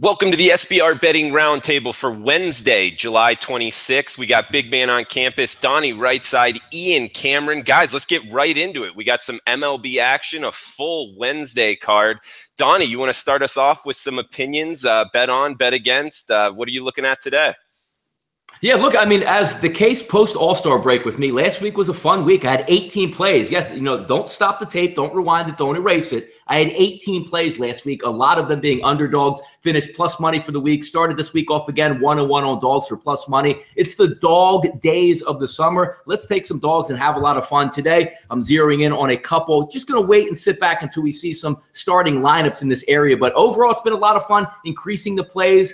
Welcome to the SBR Betting Roundtable for Wednesday, July 26th. We got Big Man on campus, Donnie right side, Ian Cameron. Guys, let's get right into it. We got some MLB action, a full Wednesday card. Donnie, you want to start us off with some opinions? Bet on, bet against. What are you looking at today? Yeah, look, I mean, as the case post-All-Star break with me, last week was a fun week. I had 18 plays. Yes, don't stop the tape. Don't rewind it. Don't erase it. I had 18 plays last week, a lot of them being underdogs, finished plus money for the week, started this week off again, 1-1 on dogs for plus money. It's the dog days of the summer. Let's take some dogs and have a lot of fun. Today, I'm zeroing in on a couple. Just going to wait and sit back until we see some starting lineups in this area. But overall, it's been a lot of fun increasing the plays,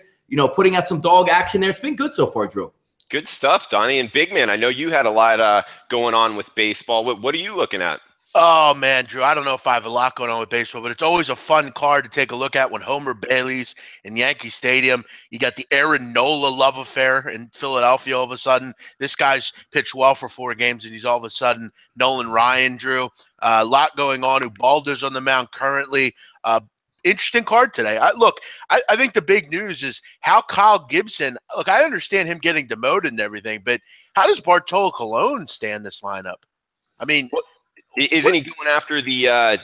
putting out some dog action there. It's been good so far, Drew. Good stuff, Donnie. And Big Man, I know you had a lot going on with baseball. What are you looking at? Oh, man, Drew, I don't know if I have a lot going on with baseball, but it's always a fun card to take a look at when Homer Bailey's in Yankee Stadium. You got the Aaron Nola love affair in Philadelphia all of a sudden. This guy's pitched well for 4 games, and he's all of a sudden Nolan Ryan, Drew. A lot going on. Ubaldo's on the mound currently. Interesting card today. I think the big news is how Kyle Gibson – look, I understand him getting demoted and everything, but how does Bartolo Colon stand this lineup? I mean – Isn't he going after the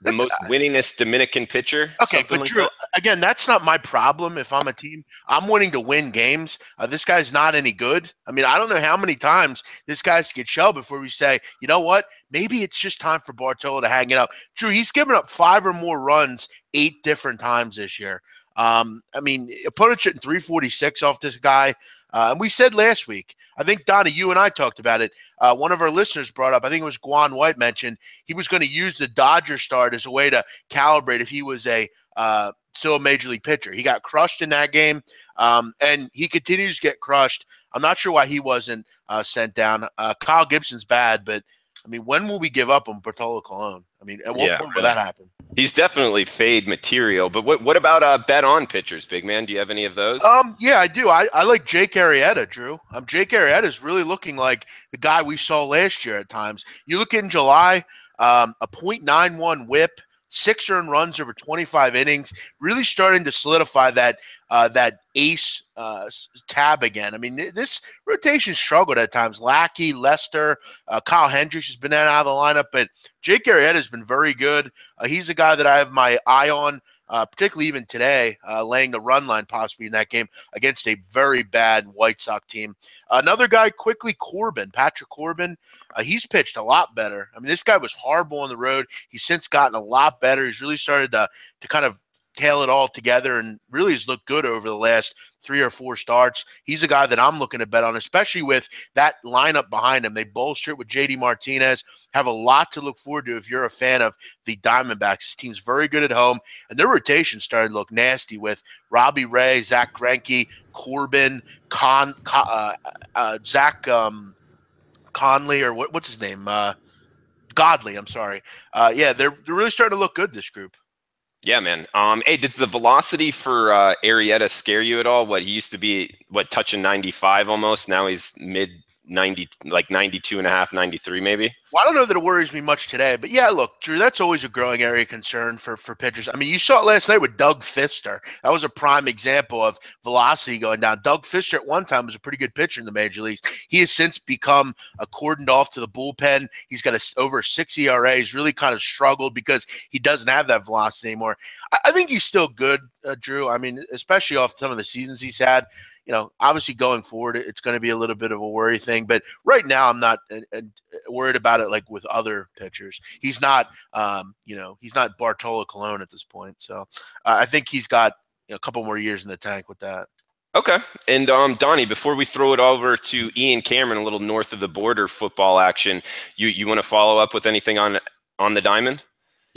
most winningest Dominican pitcher? Okay, but Drew, again, that's not my problem. If I'm a team, I'm wanting to win games. This guy's not any good. I mean, I don't know how many times this guy's get shelled before we say, you know what? Maybe it's just time for Bartolo to hang it up. Drew, he's given up 5 or more runs 8 different times this year. I mean, opponent shooting 346 off this guy. And we said last week, I think, Donnie, you and I talked about it. One of our listeners brought up, I think it was Guan White mentioned, he was going to use the Dodger start as a way to calibrate if he was still a major league pitcher. He got crushed in that game, and he continues to get crushed. I'm not sure why he wasn't sent down. Kyle Gibson's bad, but I mean, when will we give up on Bartolo Colon? I mean, at what point will that happen? He's definitely fade material. But what about bet on pitchers, Big Man? Do you have any of those? Yeah, I do. I like Jake Arrieta, Drew. Jake Arrieta is really looking like the guy we saw last year at times. You look in July, a .91 whip, 6 earned runs over 25 innings, really starting to solidify that ace tab again. I mean, this rotation struggled at times. Lackey, Lester, Kyle Hendricks has been out of the lineup, but Jake Arrieta has been very good. He's a guy that I have my eye on, particularly even today, laying the run line possibly in that game against a very bad White Sox team. Another guy, quickly, Patrick Corbin. He's pitched a lot better. I mean, this guy was horrible on the road. He's since gotten a lot better. He's really started to kind of tail it all together and really has looked good over the last 3 or 4 starts. He's a guy that I'm looking to bet on, especially with that lineup behind him. They bolster it with J.D. Martinez, have a lot to look forward to if you're a fan of the Diamondbacks. This team's very good at home, and their rotation started to look nasty with Robbie Ray, Zach Greinke, Corbin, Zach Conley, or what's his name? Godley, I'm sorry. Yeah, they're really starting to look good, this group. Yeah, man. Hey, did the velocity for Arrieta scare you at all? He used to be, touching 95 almost. Now he's mid 90, like 92 and a half, 93 maybe. Well, I don't know that it worries me much today, but yeah, look, Drew, that's always a growing area of concern for pitchers. I mean, you saw it last night with Doug Fister. That was a prime example of velocity going down. Doug Fister at one time was a pretty good pitcher in the major leagues. He has since become cordoned off to the bullpen. He's got over 6 ERA. He's really kind of struggled because he doesn't have that velocity anymore. I think he's still good, Drew. I mean, especially off some of the seasons he's had. Obviously going forward, it's going to be a little bit of a worry thing. But right now, I'm not worried about it like with other pitchers. He's not, he's not Bartolo Colon at this point. So I think he's got a couple more years in the tank with that. Okay. And Donnie, before we throw it over to Ian Cameron, a little north of the border football action, you want to follow up with anything on the diamond?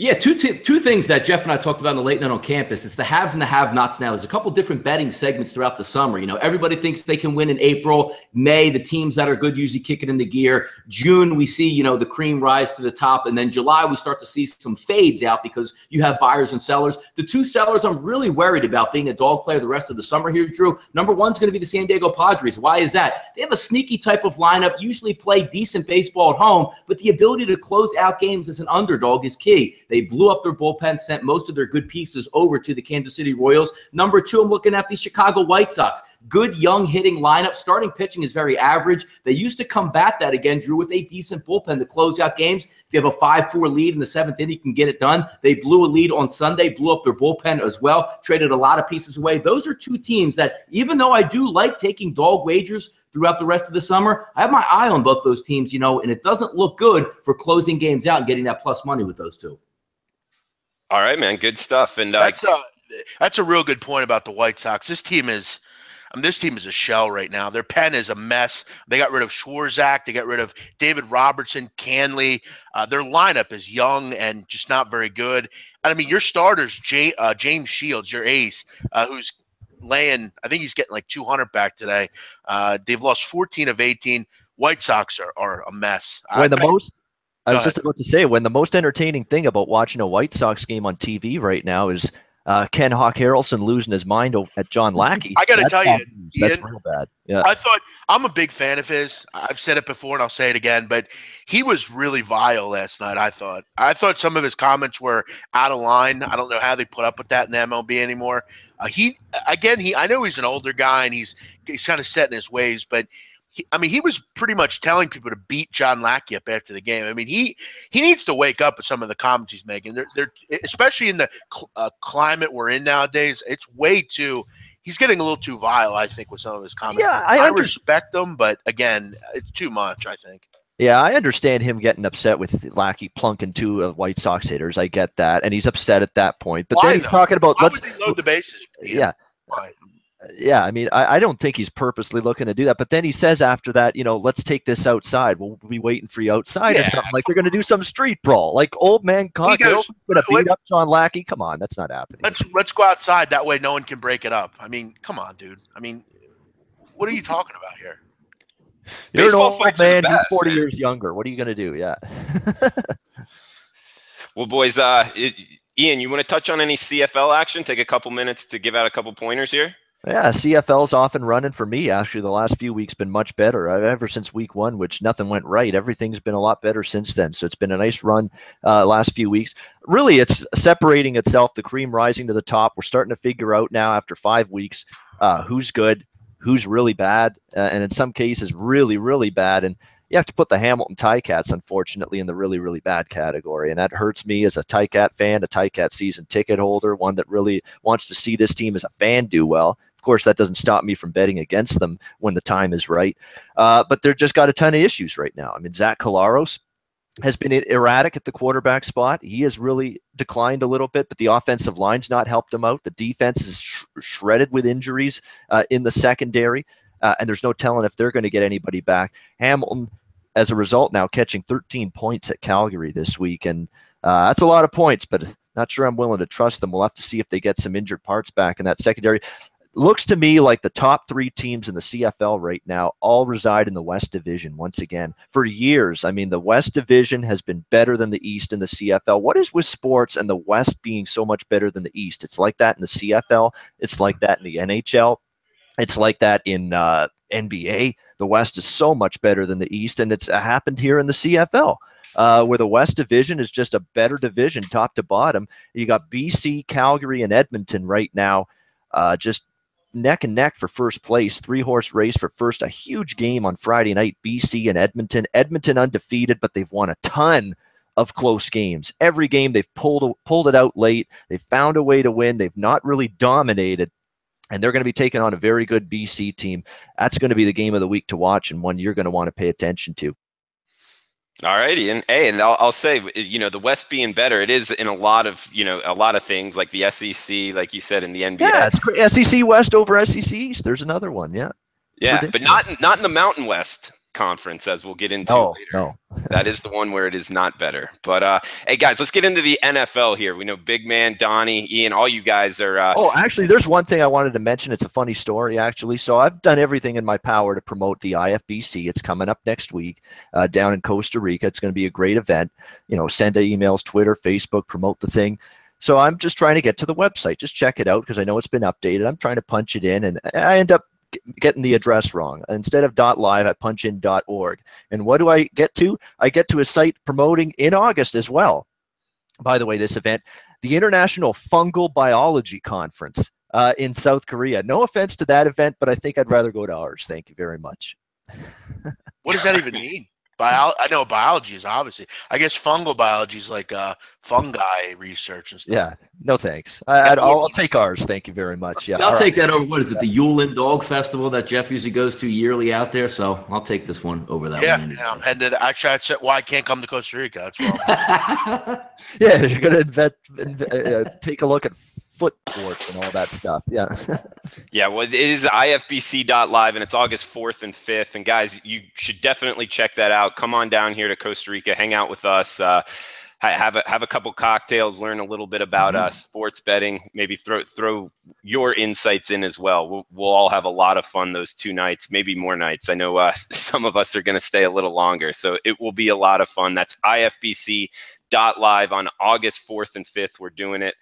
Yeah, two things that Jeff and I talked about in the late night on campus. It's the haves and the have-nots now. There's a couple different betting segments throughout the summer. Everybody thinks they can win in April. May, the teams that are good usually kick it into gear. June, we see, the cream rise to the top. And then July, we start to see some fades out because you have buyers and sellers. The 2 sellers I'm really worried about being a dog player the rest of the summer here, Drew. Number 1's going to be the San Diego Padres. Why is that? They have a sneaky type of lineup, usually play decent baseball at home, but the ability to close out games as an underdog is key. They blew up their bullpen, sent most of their good pieces over to the Kansas City Royals. Number 2, I'm looking at the Chicago White Sox. Good young hitting lineup. Starting pitching is very average. They used to combat that again, Drew, with a decent bullpen to close out games. If you have a 5-4 lead in the 7th inning, you can get it done. They blew a lead on Sunday, blew up their bullpen as well, traded a lot of pieces away. Those are 2 teams that, even though I do like taking dog wagers throughout the rest of the summer, I have my eye on both those teams, and it doesn't look good for closing games out and getting that plus money with those 2. All right, man. Good stuff. And that's a real good point about the White Sox. This team is a shell right now. Their pen is a mess. They got rid of Schwarzak. They got rid of David Robertson, Canley. Their lineup is young and just not very good. And I mean, your starters, James Shields, your ace, who's laying, I think he's getting like 200 back today. They've lost 14 of 18. White Sox are a mess. I was just about to say, when the most entertaining thing about watching a White Sox game on TV right now is Ken Hawk Harrelson losing his mind at John Lackey. I got to tell you, that's real bad. Yeah, I'm a big fan of his. I've said it before and I'll say it again, but he was really vile last night. I thought some of his comments were out of line. I don't know how they put up with that in the MLB anymore. I know he's an older guy and he's kind of set in his ways, but he was pretty much telling people to beat John Lackey up after the game. I mean, he needs to wake up with some of the comments he's making. They're especially in the climate we're in nowadays. It's way too. He's getting a little too vile, I think, with some of his comments. Yeah, I respect them, but again, it's too much, I think. Yeah, I understand him getting upset with Lackey plunking 2 White Sox hitters. I get that, and he's upset at that point. But then he's talking about let's load the bases. Yeah. Yeah, I mean, I don't think he's purposely looking to do that. But then he says after that, let's take this outside. We'll be waiting for you outside or something. Like they're going to do some street brawl. Like old man Cock going to beat up John Lackey. Come on, that's not happening. Let's go outside. That way no one can break it up. I mean, come on, dude. I mean, what are you talking about here? You're an old man. You're 40 years younger. What are you going to do? Yeah. Well, boys, Ian, you want to touch on any CFL action? Take a couple minutes to give out a couple pointers here. Yeah, CFL's off and running for me. Actually, the last few weeks been much better. Ever since week 1, which nothing went right, everything's been a lot better since then. So it's been a nice run last few weeks. Really, it's separating itself, the cream rising to the top. We're starting to figure out now after 5 weeks who's good, who's really bad, and in some cases really, really bad. And you have to put the Hamilton Ticats, unfortunately, in the really, really bad category. And that hurts me as a Ticat fan, a Ticat season ticket holder, one that really wants to see this team as a fan do well. Of course, that doesn't stop me from betting against them when the time is right. But they've just got a ton of issues right now. I mean, Zach Collaros has been erratic at the quarterback spot. He has really declined a little bit, but the offensive line's not helped him out. The defense is shredded with injuries in the secondary, and there's no telling if they're going to get anybody back. Hamilton, as a result, now catching 13 points at Calgary this week, and that's a lot of points, but not sure I'm willing to trust them. We'll have to see if they get some injured parts back in that secondary. Looks to me like the top 3 teams in the CFL right now all reside in the West Division once again. For years, I mean, the West Division has been better than the East in the CFL. What is with sports and the West being so much better than the East? It's like that in the CFL. It's like that in the NHL. It's like that in NBA. The West is so much better than the East, and it's happened here in the CFL. Where the West Division is just a better division top to bottom. You got BC, Calgary, and Edmonton right now just neck and neck for first place. 3-horse race for first. A huge game on Friday night, BC and Edmonton. Edmonton undefeated, but they've won a ton of close games. Every game they've pulled it out late. They've found a way to win. They've not really dominated. And they're going to be taking on a very good BC team. That's going to be the game of the week to watch and one you're going to want to pay attention to. All righty. And I'll say, the West being better, it is in a lot of things like the SEC, like you said, in the NBA. Yeah, it's great. SEC West over SEC East. There's another one. Yeah. Yeah, but not in the Mountain West Conference, as we'll get into later. No. That is the one where it is not better. But hey, guys, let's get into the NFL here. We know Big Man, Donnie, Ian, all you guys are. Actually, there's one thing I wanted to mention. It's a funny story, actually. So I've done everything in my power to promote the IFBC. It's coming up next week down in Costa Rica. It's going to be a great event. Send emails, Twitter, Facebook, promote the thing. So I'm just trying to get to the website. Just check it out because I know it's been updated. I'm trying to punch it in, and I end up getting the address wrong. Instead of .live, I punch in .org. And what do I get to? I get to a site promoting in August as well. by the way, this event, the International Fungal Biology Conference in South Korea. No offense to that event, but I think I'd rather go to ours. Thank you very much. What does that even mean? I know biology is obviously. I guess fungal biology is like fungi research and stuff. Yeah, no thanks. I'll take ours. Thank you very much. Yeah, I'll take that over. What is it? The Yulin Dog Festival that Jeff usually goes to yearly out there. So I'll take this one over that one. Yeah, I'm heading to the. Actually, I'd say why I can't come to Costa Rica. That's wrong. Yeah, you're gonna take a look at foot sports and all that stuff. Yeah. Yeah, well, it is ifbc.live, and it's August 4th and 5th. And guys, you should definitely check that out. Come on down here to Costa Rica, hang out with us, have a couple cocktails, learn a little bit about sports betting, maybe throw your insights in as well. We'll all have a lot of fun those 2 nights, maybe more nights. I know some of us are going to stay a little longer, so it will be a lot of fun. That's ifbc.live on August 4th and 5th. We're doing it.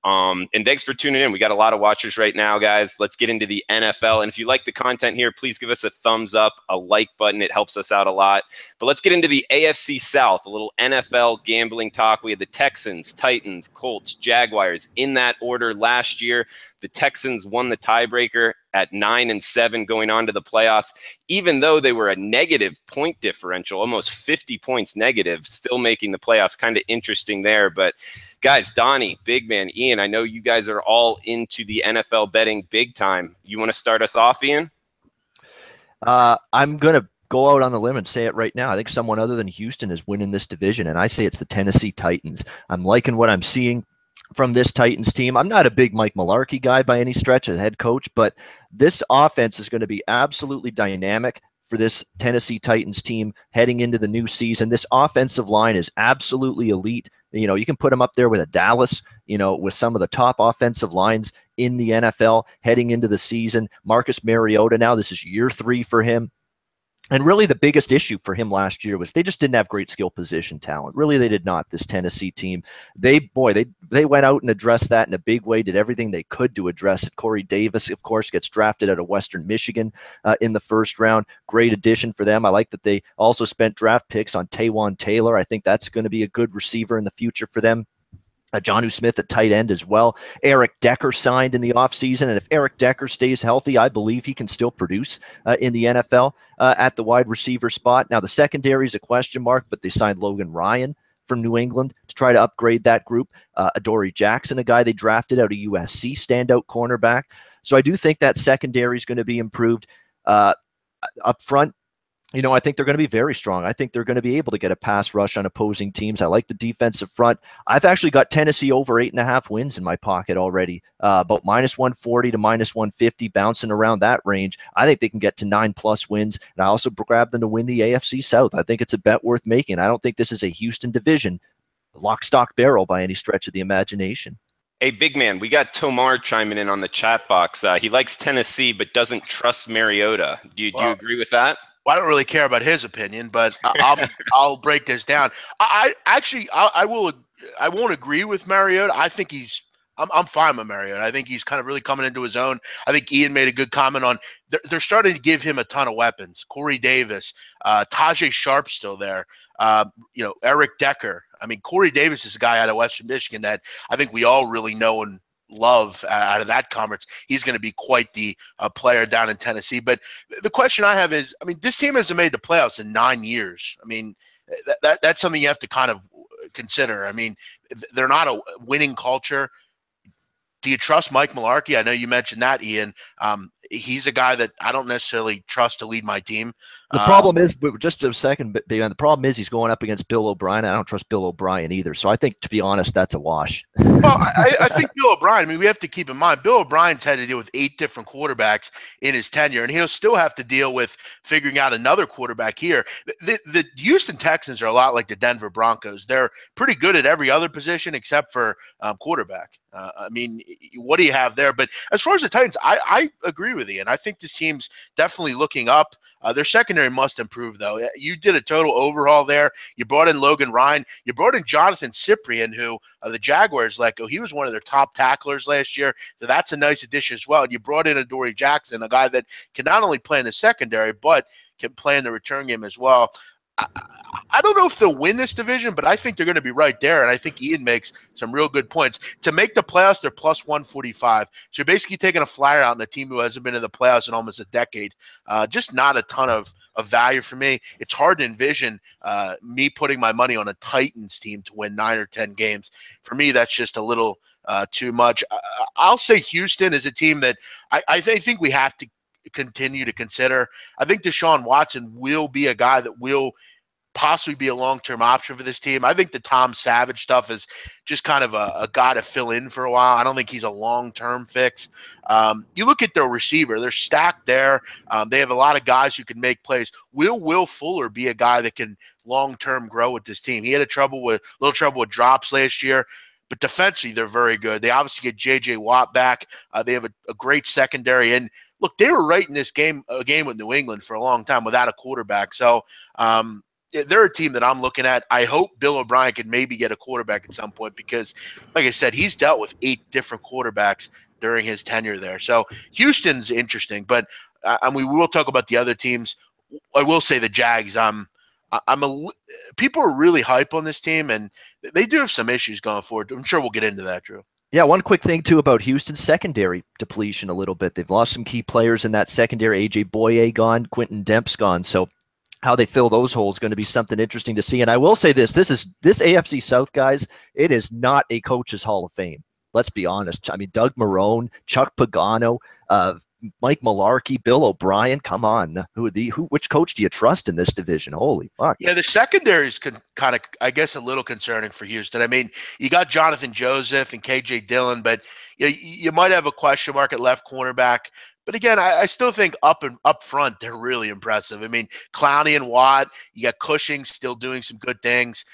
And thanks for tuning in. We got a lot of watchers right now, guys. Let's get into the NFL. And if you like the content here, please give us a thumbs up, a like button. It helps us out a lot. But let's get into the AFC South, a little NFL gambling talk. We had the Texans, Titans, Colts, Jaguars in that order last year. The Texans won the tiebreaker at 9-7 going on to the playoffs, even though they were a negative point differential, almost 50 points negative, still making the playoffs. Kind of interesting there. But guys, Donnie, Big Man, Ian, I know you guys are all into the NFL betting big time. You want to start us off, Ian? I'm going to go out on the limb and say it right now. I think someone other than Houston is winning this division, and I say it's the Tennessee Titans. I'm liking what I'm seeing from this Titans team. I'm not a big Mike Mularkey guy by any stretch as head coach, but this offense is going to be absolutely dynamic for this Tennessee Titans team heading into the new season. This offensive line is absolutely elite. You know, you can put them up there with a Dallas, you know, with some of the top offensive lines in the NFL heading into the season. Marcus Mariota now, this is year 3 for him. And really the biggest issue for him last year was they just didn't have great skill position talent. Really, they did not, this Tennessee team. They went out and addressed that in a big way, did everything they could to address it. Corey Davis, of course, gets drafted out of Western Michigan in the first round. Great addition for them. I like that they also spent draft picks on Taywan Taylor. I think that's going to be a good receiver in the future for them. Jonnu Smith at tight end as well. Eric Decker signed in the offseason, and if Eric Decker stays healthy, I believe he can still produce in the NFL at the wide receiver spot. Now, the secondary is a question mark, but they signed Logan Ryan from New England to try to upgrade that group. Adoree Jackson, a guy they drafted out of USC, standout cornerback. So I do think that secondary is going to be improved. Up front, you know, I think they're going to be very strong. I think they're going to be able to get a pass rush on opposing teams. I like the defensive front. I've actually got Tennessee over 8.5 wins in my pocket already, about -140 to -150, bouncing around that range. I think they can get to 9+ wins, and I also grabbed them to win the AFC South. I think it's a bet worth making. I don't think this is a Houston division, lock, stock, barrel by any stretch of the imagination. Hey, Big Man, we got Tomar chiming in on the chat box. He likes Tennessee but doesn't trust Mariota. Do you agree with that? Well, I don't really care about his opinion, but I'll break this down. I won't agree with Mariota. I think I'm fine with Mariota. I think he's kind of really coming into his own. I think Ian made a good comment on they're starting to give him a ton of weapons. Corey Davis, Tajay Sharp's still there. You know, Eric Decker. I mean, Corey Davis is a guy out of Western Michigan that I think we all really know and love out of that conference. He's going to be quite the player down in Tennessee. But the question I have is, I mean, this team hasn't made the playoffs in 9 years. I mean, that's something you have to kind of consider. I mean, they're not a winning culture. Do you trust Mike Mularkey? I know you mentioned that, Ian. He's a guy that I don't necessarily trust to lead my team. The problem is, but just a second, the problem is he's going up against Bill O'Brien. I don't trust Bill O'Brien either. So I think, to be honest, that's a wash. Well, I think Bill O'Brien, I mean, we have to keep in mind, Bill O'Brien's had to deal with 8 different quarterbacks in his tenure, and he'll still have to deal with figuring out another quarterback here. The Houston Texans are a lot like the Denver Broncos. They're pretty good at every other position except for quarterback. I mean, what do you have there? But as far as the Titans, I agree with Ian. I think this team's definitely looking up. Their secondary must improve, though. You did a total overhaul there. You brought in Logan Ryan. You brought in Jonathan Cyprien, who the Jaguars let go. He was one of their top tacklers last year, so that's a nice addition as well. And you brought in Adoree Jackson, a guy that can not only play in the secondary, but can play in the return game as well. I don't know if they'll win this division, but I think they're going to be right there. And I think Ian makes some real good points. To make the playoffs, they're plus 145. So you're basically taking a flyer out on a team who hasn't been in the playoffs in almost a decade. Just not a ton of value for me. It's hard to envision me putting my money on a Titans team to win 9 or 10 games. For me, that's just a little too much. I'll say Houston is a team that I think we have to continue to consider. I think Deshaun Watson will be a guy that will possibly be a long-term option for this team. I think the Tom Savage stuff is just kind of a guy to fill in for a while. I don't think he's a long-term fix. You look at their receiver, they're stacked there. They have a lot of guys who can make plays. Will Fuller be a guy that can long-term grow with this team? He had a little trouble with drops last year, but defensively they're very good. They obviously get J.J. Watt back. They have a great secondary. And look, they were right in this game with New England for a long time without a quarterback. So, they're a team that I'm looking at. I hope Bill O'Brien can maybe get a quarterback at some point because, like I said, he's dealt with 8 different quarterbacks during his tenure there. So Houston's interesting, but we will talk about the other teams. I will say the Jags. People are really hype on this team, and they do have some issues going forward. I'm sure we'll get into that, Drew. Yeah, one quick thing, too, about Houston's secondary depletion a little bit. They've lost some key players in that secondary. A.J. Boye gone, Quentin Demp's gone. So how they fill those holes is going to be something interesting to see. And I will say this AFC South, guys, it is not a coach's Hall of Fame. Let's be honest. I mean, Doug Marrone, Chuck Pagano, Mike Mularkey, Bill O'Brien. Come on. Which coach do you trust in this division? Holy fuck. Yeah, the secondary is kind of, I guess, a little concerning for Houston. I mean, you got Jonathan Joseph and KJ Dillon, but you might have a question mark at left cornerback. But again, I still think up front, they're really impressive. I mean, Clowney and Watt, you got Cushing still doing some good things.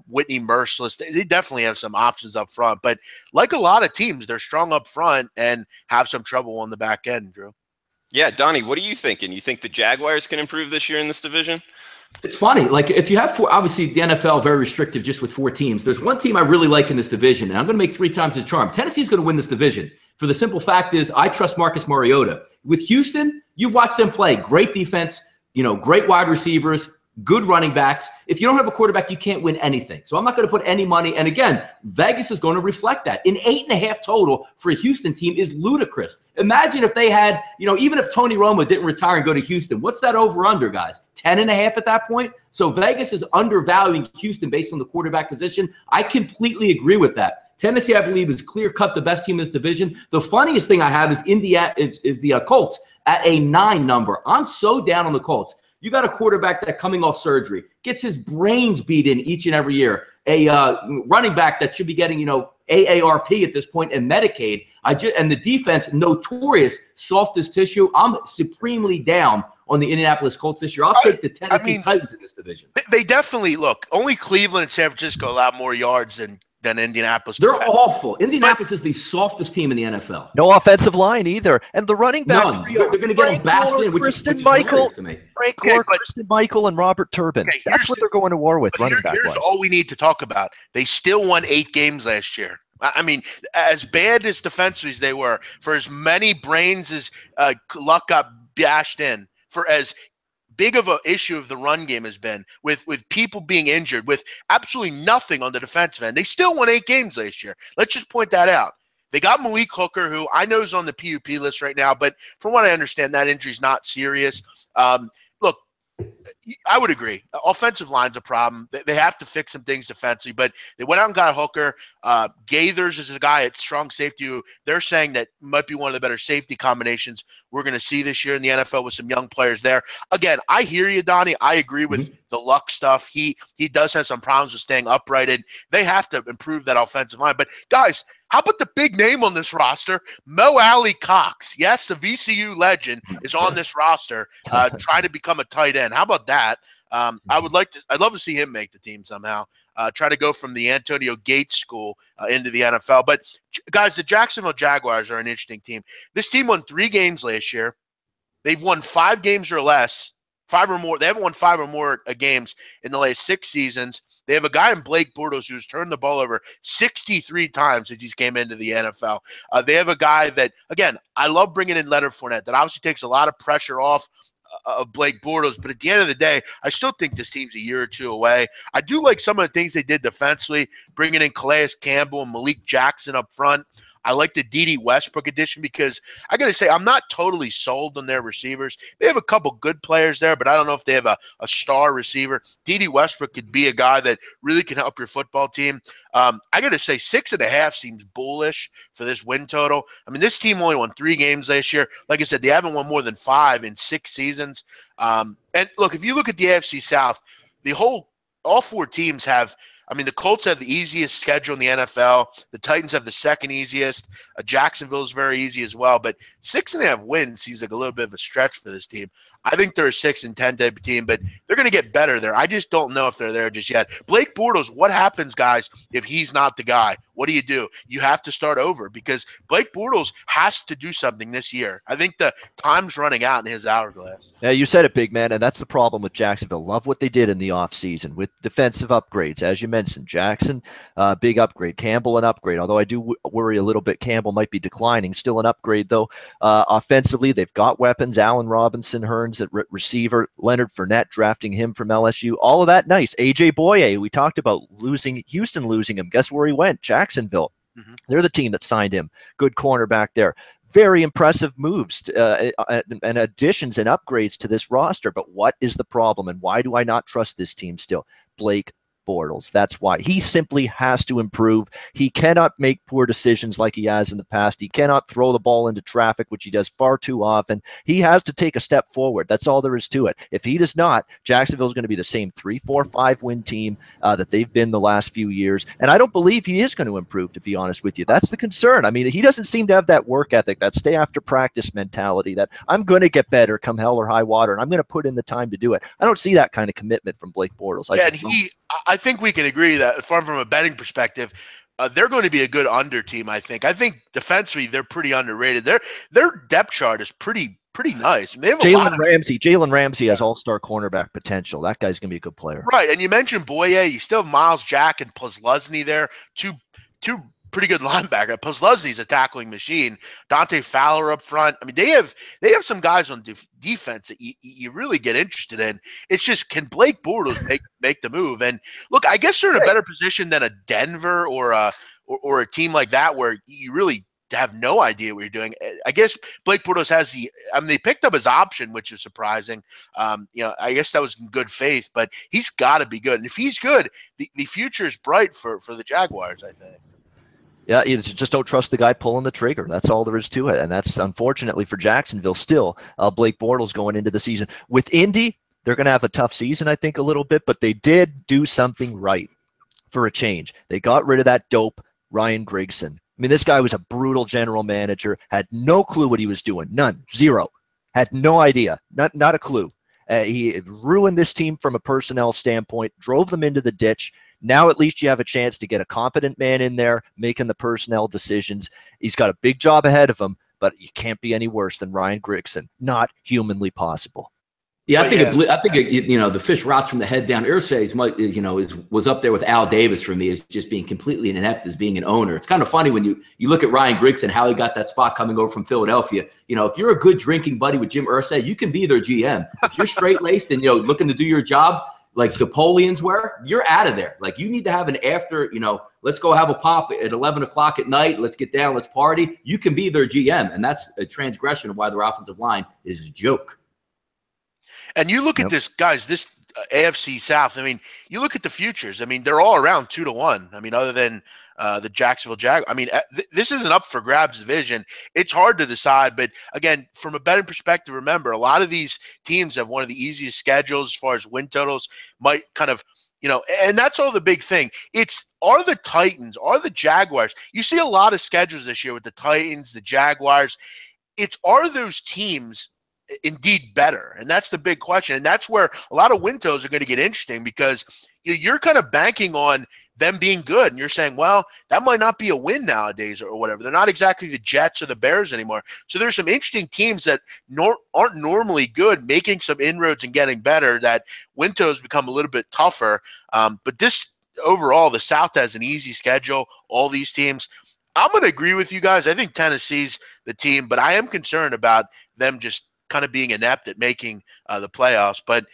Whitney Merciless, they definitely have some options up front. But like a lot of teams, they're strong up front and have some trouble on the back end, Drew. Yeah, Donnie, what are you thinking? You think the Jaguars can improve this year in this division? It's funny. Like, if you have 4, obviously the NFL very restrictive just with 4 teams. There's one team I really like in this division, and I'm going to make 3 times the charm. Tennessee's going to win this division. For the simple fact is, I trust Marcus Mariota. With Houston, you've watched them play. Great defense, great wide receivers, good running backs. If you don't have a quarterback, you can't win anything. So I'm not going to put any money. And again, Vegas is going to reflect that. An 8.5 total for a Houston team is ludicrous. Imagine if they had, even if Tony Romo didn't retire and go to Houston, what's that over under, guys? 10.5 at that point? So Vegas is undervaluing Houston based on the quarterback position. I completely agree with that. Tennessee, I believe, is clear-cut the best team in this division. The funniest thing I have is Indiana is the Colts at a 9 number. I'm so down on the Colts. You got a quarterback that coming off surgery, gets his brains beat in each and every year. A running back that should be getting, AARP at this point and Medicaid. And the defense, notorious softest tissue. I'm supremely down on the Indianapolis Colts this year. I'll take the Tennessee Titans in this division. They definitely look. Only Cleveland and San Francisco allow more yards than Indianapolis. They're awful. Indianapolis is the softest team in the NFL. No offensive line either. And the running back trio, they're going to get them bashed in, which is hilarious to me. Frank Gore, Kristen Michael, and Robert Turbin. Okay, that's what they're going to war with running back. Here's all we need to talk about. They still won 8 games last year. I mean, as bad as defensively as they were, for as many brains as Luck got bashed in, for as big of an issue of the run game has been with people being injured, with absolutely nothing on the defensive end. They still won 8 games last year. Let's just point that out. They got Malik Hooker, who I know is on the PUP list right now, but from what I understand, that injury is not serious. Look, I would agree. Offensive line's a problem. They have to fix some things defensively, but they went out and got a Hooker. Gaithers is a guy at strong safety who they're saying that might be one of the better safety combinations we're going to see this year in the NFL with some young players there. Again, I hear you, Donnie. I agree with the Luck stuff. He does have some problems with staying uprighted. They have to improve that offensive line. But, guys, how about the big name on this roster? Mo Alley Cox. Yes, the VCU legend is on this roster trying to become a tight end. How about that? I'd love to see him make the team somehow. Try to go from the Antonio Gates school into the NFL. But, guys, the Jacksonville Jaguars are an interesting team. This team won 3 games last year. They've won 5 games or less, 5 or more. They haven't won 5 or more games in the last 6 seasons. They have a guy in Blake Bortles who's turned the ball over 63 times since he's came into the NFL. They have a guy that, again, I love bringing in Leonard Fournette. That obviously takes a lot of pressure off of Blake Bortles. But at the end of the day, I still think this team's a year or two away. I do like some of the things they did defensively, bringing in Calais Campbell and Malik Jackson up front. I like the D.D. Westbrook addition because I got to say, I'm not totally sold on their receivers. They have a couple good players there, but I don't know if they have a star receiver. D.D. Westbrook could be a guy that really can help your football team. I got to say, 6.5 seems bullish for this win total. I mean, this team only won 3 games last year. Like I said, they haven't won more than 5 in 6 seasons. And look, if you look at the AFC South, all 4 teams have – I mean, the Colts have the easiest schedule in the NFL. The Titans have the second easiest. Jacksonville is very easy as well. But 6.5 wins seems like a little bit of a stretch for this team. I think they're a 6-10 type of team, but they're going to get better there. I just don't know if they're there just yet. Blake Bortles, what happens, guys, if he's not the guy? What do? You have to start over because Blake Bortles has to do something this year. I think the time's running out in his hourglass. Yeah, you said it, big man, and that's the problem with Jacksonville. Love what they did in the offseason with defensive upgrades. As you mentioned, Jackson, big upgrade. Campbell, an upgrade, although I do worry a little bit Campbell might be declining. Still an upgrade, though. Offensively, they've got weapons. Allen Robinson, Hearns at receiver, Leonard Fournette drafting him from LSU. All of that nice. A.J. Boye, we talked about Houston losing him. Guess where he went? Jacksonville. Mm-hmm. They're the team that signed him. Good cornerback there. Very impressive moves and additions and upgrades to this roster. But what is the problem, and why do I not trust this team still? Blake Bortles. That's why. He simply has to improve. He cannot make poor decisions like he has in the past. He cannot throw the ball into traffic, which he does far too often. He has to take a step forward. That's all there is to it. If he does not, Jacksonville's going to be the same 3, 4, 5 win team that they've been the last few years. And I don't believe he is going to improve, to be honest with you. That's the concern. I mean, he doesn't seem to have that work ethic, that stay after practice mentality, that I'm going to get better come hell or high water, and I'm going to put in the time to do it. I don't see that kind of commitment from Blake Bortles. I think we can agree that from a betting perspective, they're going to be a good under team. I think defensively they're pretty underrated. Their depth chart is pretty nice. They have Jalen Ramsey has all-star cornerback potential. That guy's going to be a good player, right? And you mentioned Boye. You still have Miles Jack and Posluszny there. Two pretty good linebacker. Posluszny's a tackling machine. Dante Fowler up front. I mean, they have some guys on defense that you really get interested in. It's just, can Blake Bortles make the move? And look, I guess they're in a better position than a Denver or a team like that where you really have no idea what you're doing. I guess Blake Bortles has they picked up his option, which is surprising. I guess that was in good faith, but he's got to be good. And if he's good, the future is bright for the Jaguars, I think. Yeah, you just don't trust the guy pulling the trigger. That's all there is to it. And that's, unfortunately for Jacksonville, still Blake Bortles going into the season. With Indy, they're going to have a tough season, I think, a little bit, but they did do something right for a change. They got rid of that dope Ryan Grigson. I mean, this guy was a brutal general manager, had no clue what he was doing. None. Zero. Had no idea. Not a clue. He ruined this team from a personnel standpoint, drove them into the ditch. Now at least you have a chance to get a competent man in there making the personnel decisions. He's got a big job ahead of him, but you can't be any worse than Ryan Grigson. Not humanly possible. Yeah, I think the fish rots from the head down. Irsay was up there with Al Davis for me as just being completely inept as being an owner. It's kind of funny when you look at Ryan Grigson, how he got that spot coming over from Philadelphia. If you're a good drinking buddy with Jim Irsay, you can be their GM. If you're straight laced and looking to do your job like Napoleons were, you're out of there. Like, you need to have an after, let's go have a pop at 11 o'clock at night. Let's get down. Let's party. You can be their GM. And that's a transgression of why their offensive line is a joke. And you look at this, guys, this AFC South. I mean, you look at the futures. I mean, they're all around 2-1. I mean, other than the Jacksonville Jaguars. I mean, this isn't up for grabs division. It's hard to decide. But again, from a betting perspective, remember, a lot of these teams have one of the easiest schedules as far as win totals. Might kind of, and that's all the big thing. Are the Titans, are the Jaguars. You see a lot of schedules this year with the Titans, the Jaguars. Are those teams indeed better? And that's the big question. And that's where a lot of win totals are going to get interesting, because you're kind of banking on them being good. And you're saying, well, that might not be a win nowadays or whatever. They're not exactly the Jets or the Bears anymore. So there's some interesting teams that aren't normally good, making some inroads and getting better, that win totals become a little bit tougher. But this overall, the South has an easy schedule, all these teams. I'm going to agree with you guys. I think Tennessee's the team, but I am concerned about them just kind of being inept at making the playoffs. But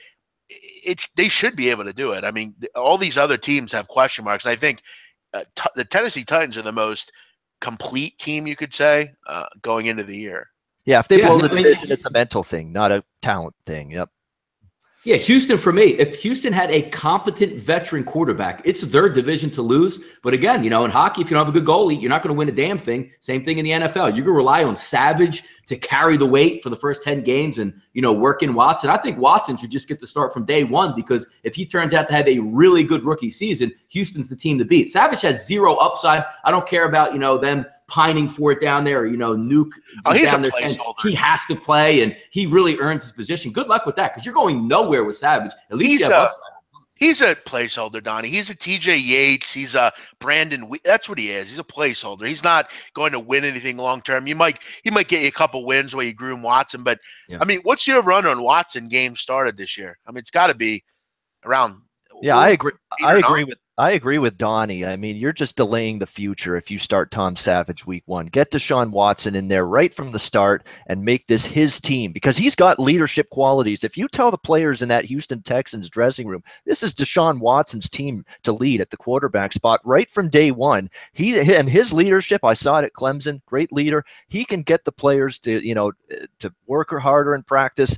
they should be able to do it. I mean, all these other teams have question marks. And I think the Tennessee Titans are the most complete team, you could say, going into the year. Yeah, if they blow the division, it's a mental thing, not a talent thing. Yep. Yeah, Houston for me. If Houston had a competent veteran quarterback, it's their division to lose. But again, in hockey, if you don't have a good goalie, you're not going to win a damn thing. Same thing in the NFL. You're going to rely on Savage to carry the weight for the first 10 games and, work in Watson. I think Watson should just get the start from day one, because if he turns out to have a really good rookie season, Houston's the team to beat. Savage has zero upside. I don't care about, them pining for it down there, Nuke. He's down a there placeholder. He has to play, and he really earned his position. Good luck with that, because you're going nowhere with Savage. At least you have upside. He's a placeholder, Donnie. He's a TJ Yates. He's a Brandon. That's what he is. He's a placeholder. He's not going to win anything long term. He might get you a couple wins where you groom Watson. But, I mean, what's your run on Watson game started this year? I mean, it's got to be around. Yeah, I agree. I agree with Donnie. I mean, you're just delaying the future if you start Tom Savage week 1. Get Deshaun Watson in there right from the start and make this his team, because he's got leadership qualities. If you tell the players in that Houston Texans dressing room, this is Deshaun Watson's team to lead at the quarterback spot right from day one. His leadership, I saw it at Clemson, great leader. He can get the players to, to work harder in practice,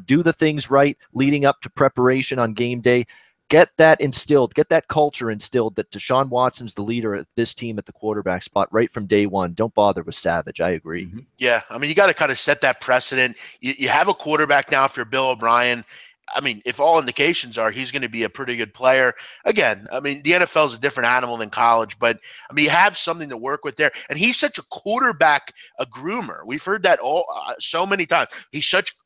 do the things right leading up to preparation on game day. Get that instilled, get that culture instilled that Deshaun Watson's the leader of this team at the quarterback spot right from day one. Don't bother with Savage. I agree. Mm-hmm. Yeah, I mean, you got to kind of set that precedent. You have a quarterback now for Bill O'Brien. I mean, if all indications are he's going to be a pretty good player. Again, I mean, the NFL is a different animal than college, but I mean, you have something to work with there. And he's such a quarterback, a groomer. We've heard that so many times.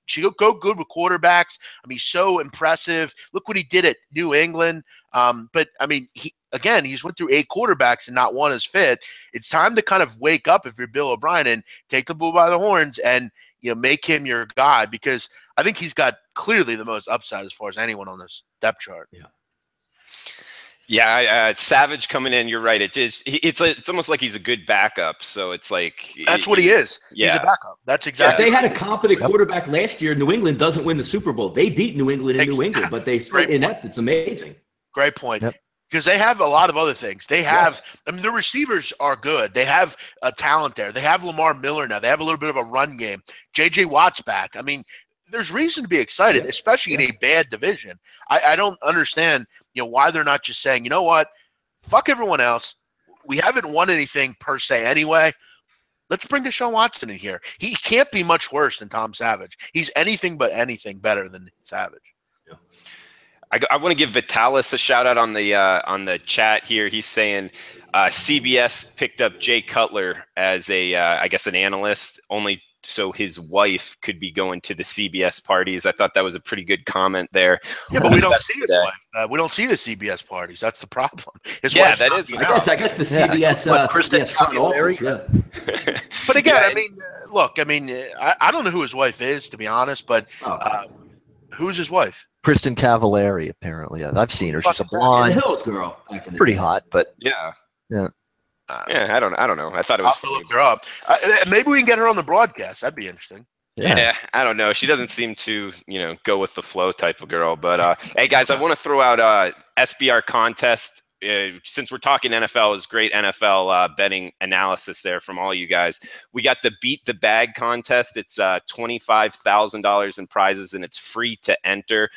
She'll go good with quarterbacks. I mean, he's so impressive. Look what he did at New England. But I mean, he's went through 8 quarterbacks and not one is fit. It's time to kind of wake up if you're Bill O'Brien and take the bull by the horns and make him your guy, because I think he's got clearly the most upside as far as anyone on this depth chart. Yeah, Savage coming in. You're right. It's almost like he's a good backup. So it's like that's what he is. Yeah. He's a backup. That's exactly. They had a competent quarterback last year. New England doesn't win the Super Bowl. They beat New England in New England, but they split inept. It's amazing. Great point. Yep. Because they have a lot of other things. They have, I mean, the receivers are good. They have a talent there. They have Lamar Miller now. They have a little bit of a run game. J.J. Watt's back. I mean, there's reason to be excited, especially in a bad division. I don't understand, why they're not just saying, you know what, fuck everyone else. We haven't won anything per se anyway. Let's bring Deshaun Watson in here. He can't be much worse than Tom Savage. He's anything but anything better than Savage. Yeah. I want to give Vitalis a shout out on the chat here. He's saying CBS picked up Jay Cutler as I guess an analyst only so his wife could be going to the CBS parties. I thought that was a pretty good comment there. Yeah, but we don't see his wife. We don't see the CBS parties. That's the problem. His wife's that is. I guess the CBS. Kristen office, But again, I mean, look. I mean, I don't know who his wife is, to be honest. But who's his wife? Kristen Cavallari, apparently. I've seen her. She's a blonde, Hills girl. pretty hot, but yeah. I don't know. I thought it was. I'll have to look her up. Maybe we can get her on the broadcast. That'd be interesting. Yeah, I don't know. She doesn't seem to, go with the flow type of girl. But hey, guys, I want to throw out SBR contest. Since we're talking NFL, is great NFL betting analysis there from all you guys. We got the Beat the Bag contest. It's $25,000 in prizes, and it's free to enter.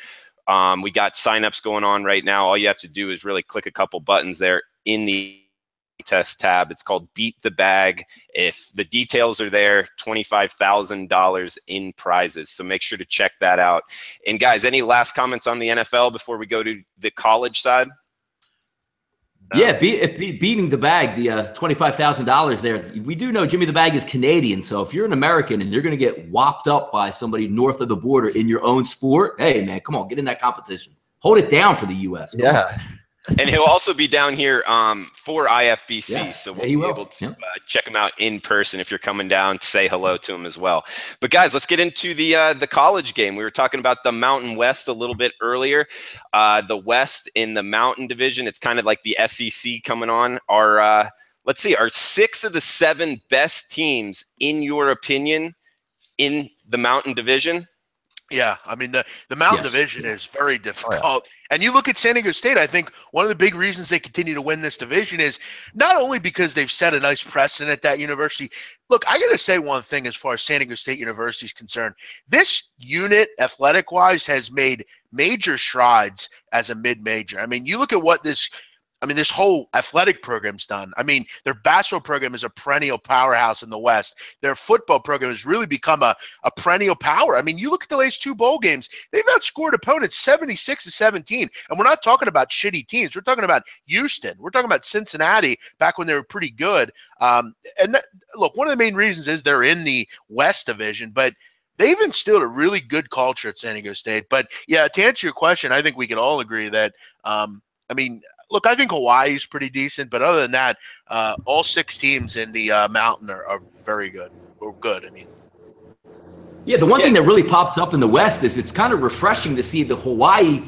We got signups going on right now. All you have to do is really click a couple buttons there in the test tab. It's called Beat the Bag. If the details are there, $25,000 in prizes. So make sure to check that out. And guys, any last comments on the NFL before we go to the college side? Yeah, beating the bag, the $25,000 there. We do know Jimmy the Bag is Canadian, so if you're an American and you're going to get whopped up by somebody north of the border in your own sport, hey, man, come on, get in that competition. Hold it down for the U.S. Yeah. And he'll also be down here for IFBC, so we'll be able to check him out in person if you're coming down to say hello to him as well. But guys, let's get into the college game. We were talking about the Mountain West a little bit earlier. The West in the Mountain Division, it's kind of like the SEC coming on. Let's see, are 6 of the 7 best teams, in your opinion, in the Mountain Division? Yeah, I mean, the Mountain Division is very difficult. Oh, yeah. And you look at San Diego State, I think one of the big reasons they continue to win this division is not only because they've set a nice precedent at that university. Look, I got to say one thing as far as San Diego State University is concerned. This unit, athletic-wise, has made major strides as a mid-major. I mean, you look at what this whole athletic program's done. I mean, their basketball program is a perennial powerhouse in the West. Their football program has really become a perennial power. I mean, you look at the last 2 bowl games, they've outscored opponents 76-17. And we're not talking about shitty teams. We're talking about Houston. We're talking about Cincinnati back when they were pretty good. Look, one of the main reasons is they're in the West Division, but they've instilled a really good culture at San Diego State. But, yeah, to answer your question, I think we can all agree that, look, I think Hawaii is pretty decent, but other than that, all 6 teams in the Mountain are very good. Or good, I mean. Yeah, the one thing that really pops up in the West is it's kind of refreshing to see the Hawaii,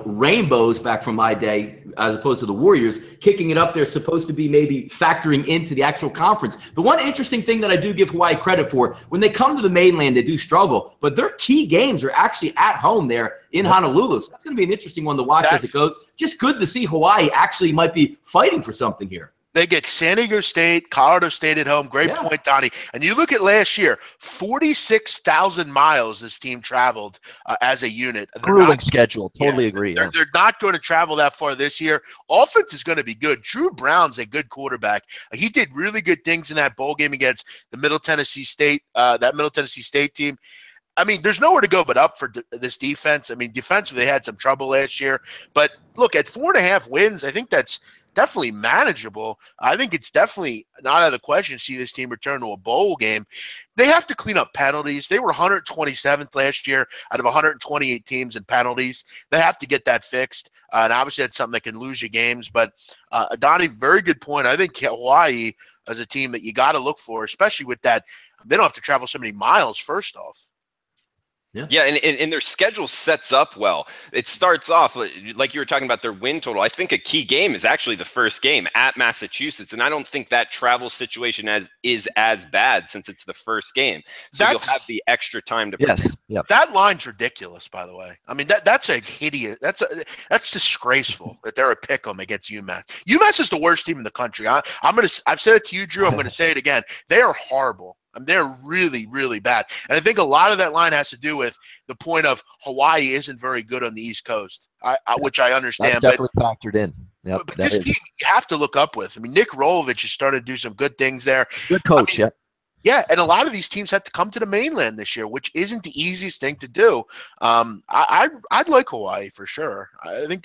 rainbows back from my day, as opposed to the Warriors, kicking it up there, supposed to be maybe factoring into the actual conference. The one interesting thing that I do give Hawaii credit for, when they come to the mainland, they do struggle, but their key games are actually at home there in Honolulu. So that's going to be an interesting one to watch as it goes. Just good to see Hawaii actually might be fighting for something here. They get San Diego State, Colorado State at home. Great point, Donnie. And you look at last year, 46,000 miles this team traveled as a unit. Grueling schedule. Totally agree. They're not going to travel that far this year. Offense is going to be good. Drew Brown's a good quarterback. He did really good things in that bowl game against the Middle Tennessee State, team. I mean, there's nowhere to go but up for this defense. I mean, defensively, they had some trouble last year. But look, at 4.5 wins, I think that's definitely manageable. I think it's definitely not out of the question to see this team return to a bowl game. They have to clean up penalties. They were 127th last year out of 128 teams in penalties. They have to get that fixed. And obviously that's something that can lose you games. But Donnie, very good point. I think Hawaii is a team that you got to look for, especially with that. They don't have to travel so many miles, first off. Yeah, and their schedule sets up well. It starts off, like you were talking about their win total. I think a key game is actually the first game at Massachusetts, and I don't think that travel situation is as bad since it's the first game. So you'll have the extra time to prepare. Yes. That line's ridiculous, by the way. I mean, that's a hideous. That's disgraceful that they're a pick 'em against UMass. UMass is the worst team in the country. I've said it to you, Drew. I'm going to say it again. They are horrible. I mean, they're really, really bad. And I think a lot of that line has to do with the point of Hawaii isn't very good on the East Coast, which I understand. That's definitely factored in. Yep, but this team you have to look up with. I mean, Nick Rolovich has started to do some good things there. Good coach, Yeah, and a lot of these teams had to come to the mainland this year, which isn't the easiest thing to do. I'd like Hawaii for sure. I think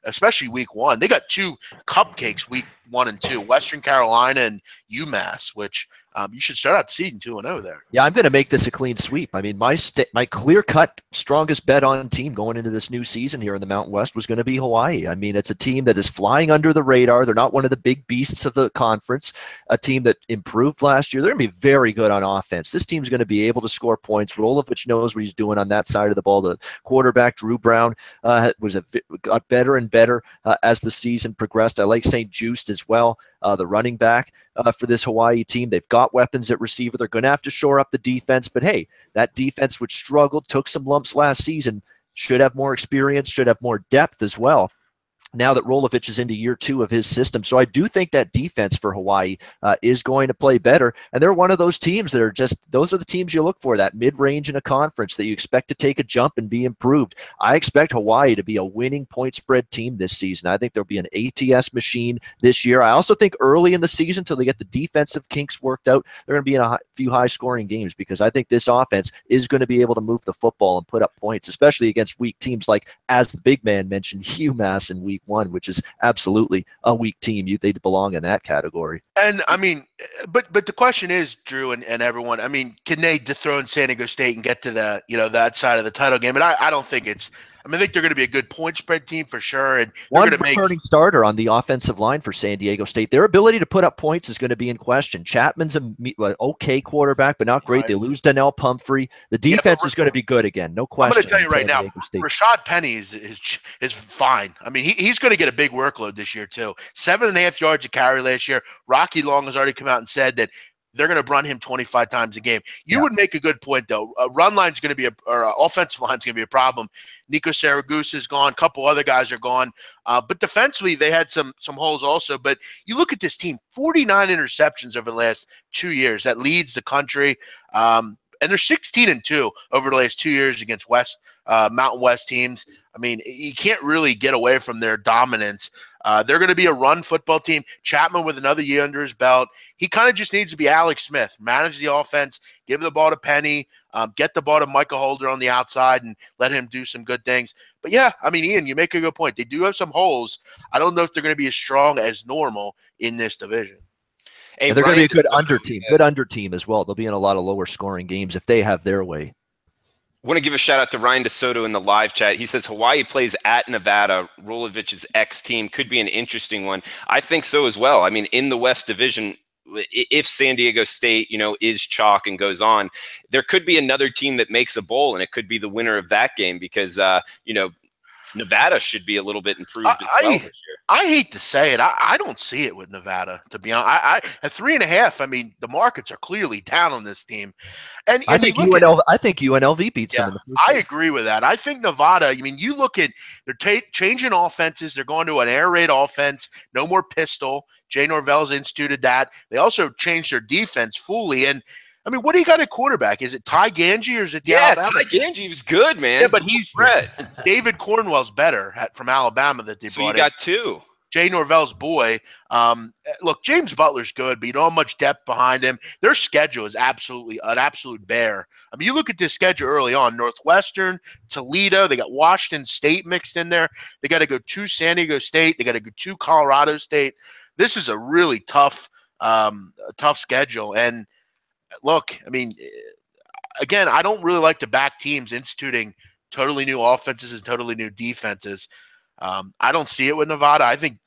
especially week 1. They got 2 cupcakes week 1 and 2, Western Carolina and UMass, which you should start out the season 2-0 there. Yeah, I'm going to make this a clean sweep. I mean, my clear-cut strongest bet on team going into this new season here in the Mountain West was going to be Hawaii. I mean, it's a team that is flying under the radar. They're not one of the big beasts of the conference, a team that improved last year. They're going to be very good on offense. This team's going to be able to score points. Rolovich knows what he's doing on that side of the ball. The quarterback, Drew Brown, got better and better as the season progressed. I like St. Just as well, the running back for this Hawaii team. They've got weapons at receiver. They're going to have to shore up the defense. But, hey, that defense, which struggled, took some lumps last season, should have more experience, should have more depth as well, now that Rolovich is into year 2 of his system. So I do think that defense for Hawaii is going to play better. And they're one of those teams that are those are the teams you look for, that mid-range in a conference that you expect to take a jump and be improved. I expect Hawaii to be a winning point spread team this season. I think there'll be an ATS machine this year. I also think early in the season, until they get the defensive kinks worked out, they're going to be in a few high-scoring games, because I think this offense is going to be able to move the football and put up points, especially against weak teams like, as the big man mentioned, UMass in week 1, which is absolutely a weak team. They belong in that category. And I mean, but the question is, Drew and everyone, I mean, can they dethrone San Diego State and get to the, that side of the title game? And I don't think I think they're going to be a good point spread team for sure. And one returning starter on the offensive line for San Diego State. Their ability to put up points is going to be in question. Chapman's an okay quarterback, but not great. Right. They lose Donnell Pumphrey. The defense is going to be good again. No question. I'm going to tell you right now, Rashad Penny is fine. I mean, he's going to get a big workload this year too. 7.5 yards a carry last year. Rocky Long has already come out and said that they're going to run him 25 times a game. You Yeah. would make a good point, though. Run line's going to be offensive line's going to be a problem. Nico Saragusa is gone. A couple other guys are gone. But defensively, they had some holes also. But you look at this team, 49 interceptions over the last 2 years. That leads the country. And they're 16-2 over the last 2 years against Mountain West teams. I mean, you can't really get away from their dominance. They're going to be a run football team. Chapman with another year under his belt. He kind of just needs to be Alex Smith, manage the offense, give the ball to Penny, get the ball to Michael Holder on the outside, and let him do some good things. But, yeah, I mean, Ian, you make a good point. They do have some holes. I don't know if they're going to be as strong as normal in this division. Hey, And they're going to be a good DeSoto, under team as well. They'll be in a lot of lower scoring games if they have their way. I want to give a shout out to Ryan DeSoto in the live chat. He says Hawaii plays at Nevada. Rolovich's ex-team could be an interesting one. I think so as well. I mean, in the West Division, if San Diego State, is chalk and goes on, there could be another team that makes a bowl, and it could be the winner of that game because, Nevada should be a little bit improved as well this year. I hate to say it. I don't see it with Nevada, to be honest. At 3.5, I mean, the markets are clearly down on this team. And I think UNLV beats them. I agree with that. I think Nevada, I mean, you look at, they're changing offenses. They're going to an air raid offense, no more pistol. Jay Norvell's instituted that. They also changed their defense fully. And I mean, what do you got at quarterback? Is it Ty Ganji or is it Alabama? Ty Ganji was good, man. Yeah, but he's David Cornwell's better from Alabama that they brought in. So you got two. Jay Norvell's boy. Look, James Butler's good, but you don't have much depth behind him. Their schedule is absolutely an absolute bear. I mean, you look at this schedule early on: Northwestern, Toledo. They got Washington State mixed in there. They got to go to San Diego State. They got to go to Colorado State. This is a really tough schedule. And look, I mean, again, I don't really like to back teams instituting totally new offenses and totally new defenses. I don't see it with Nevada. I think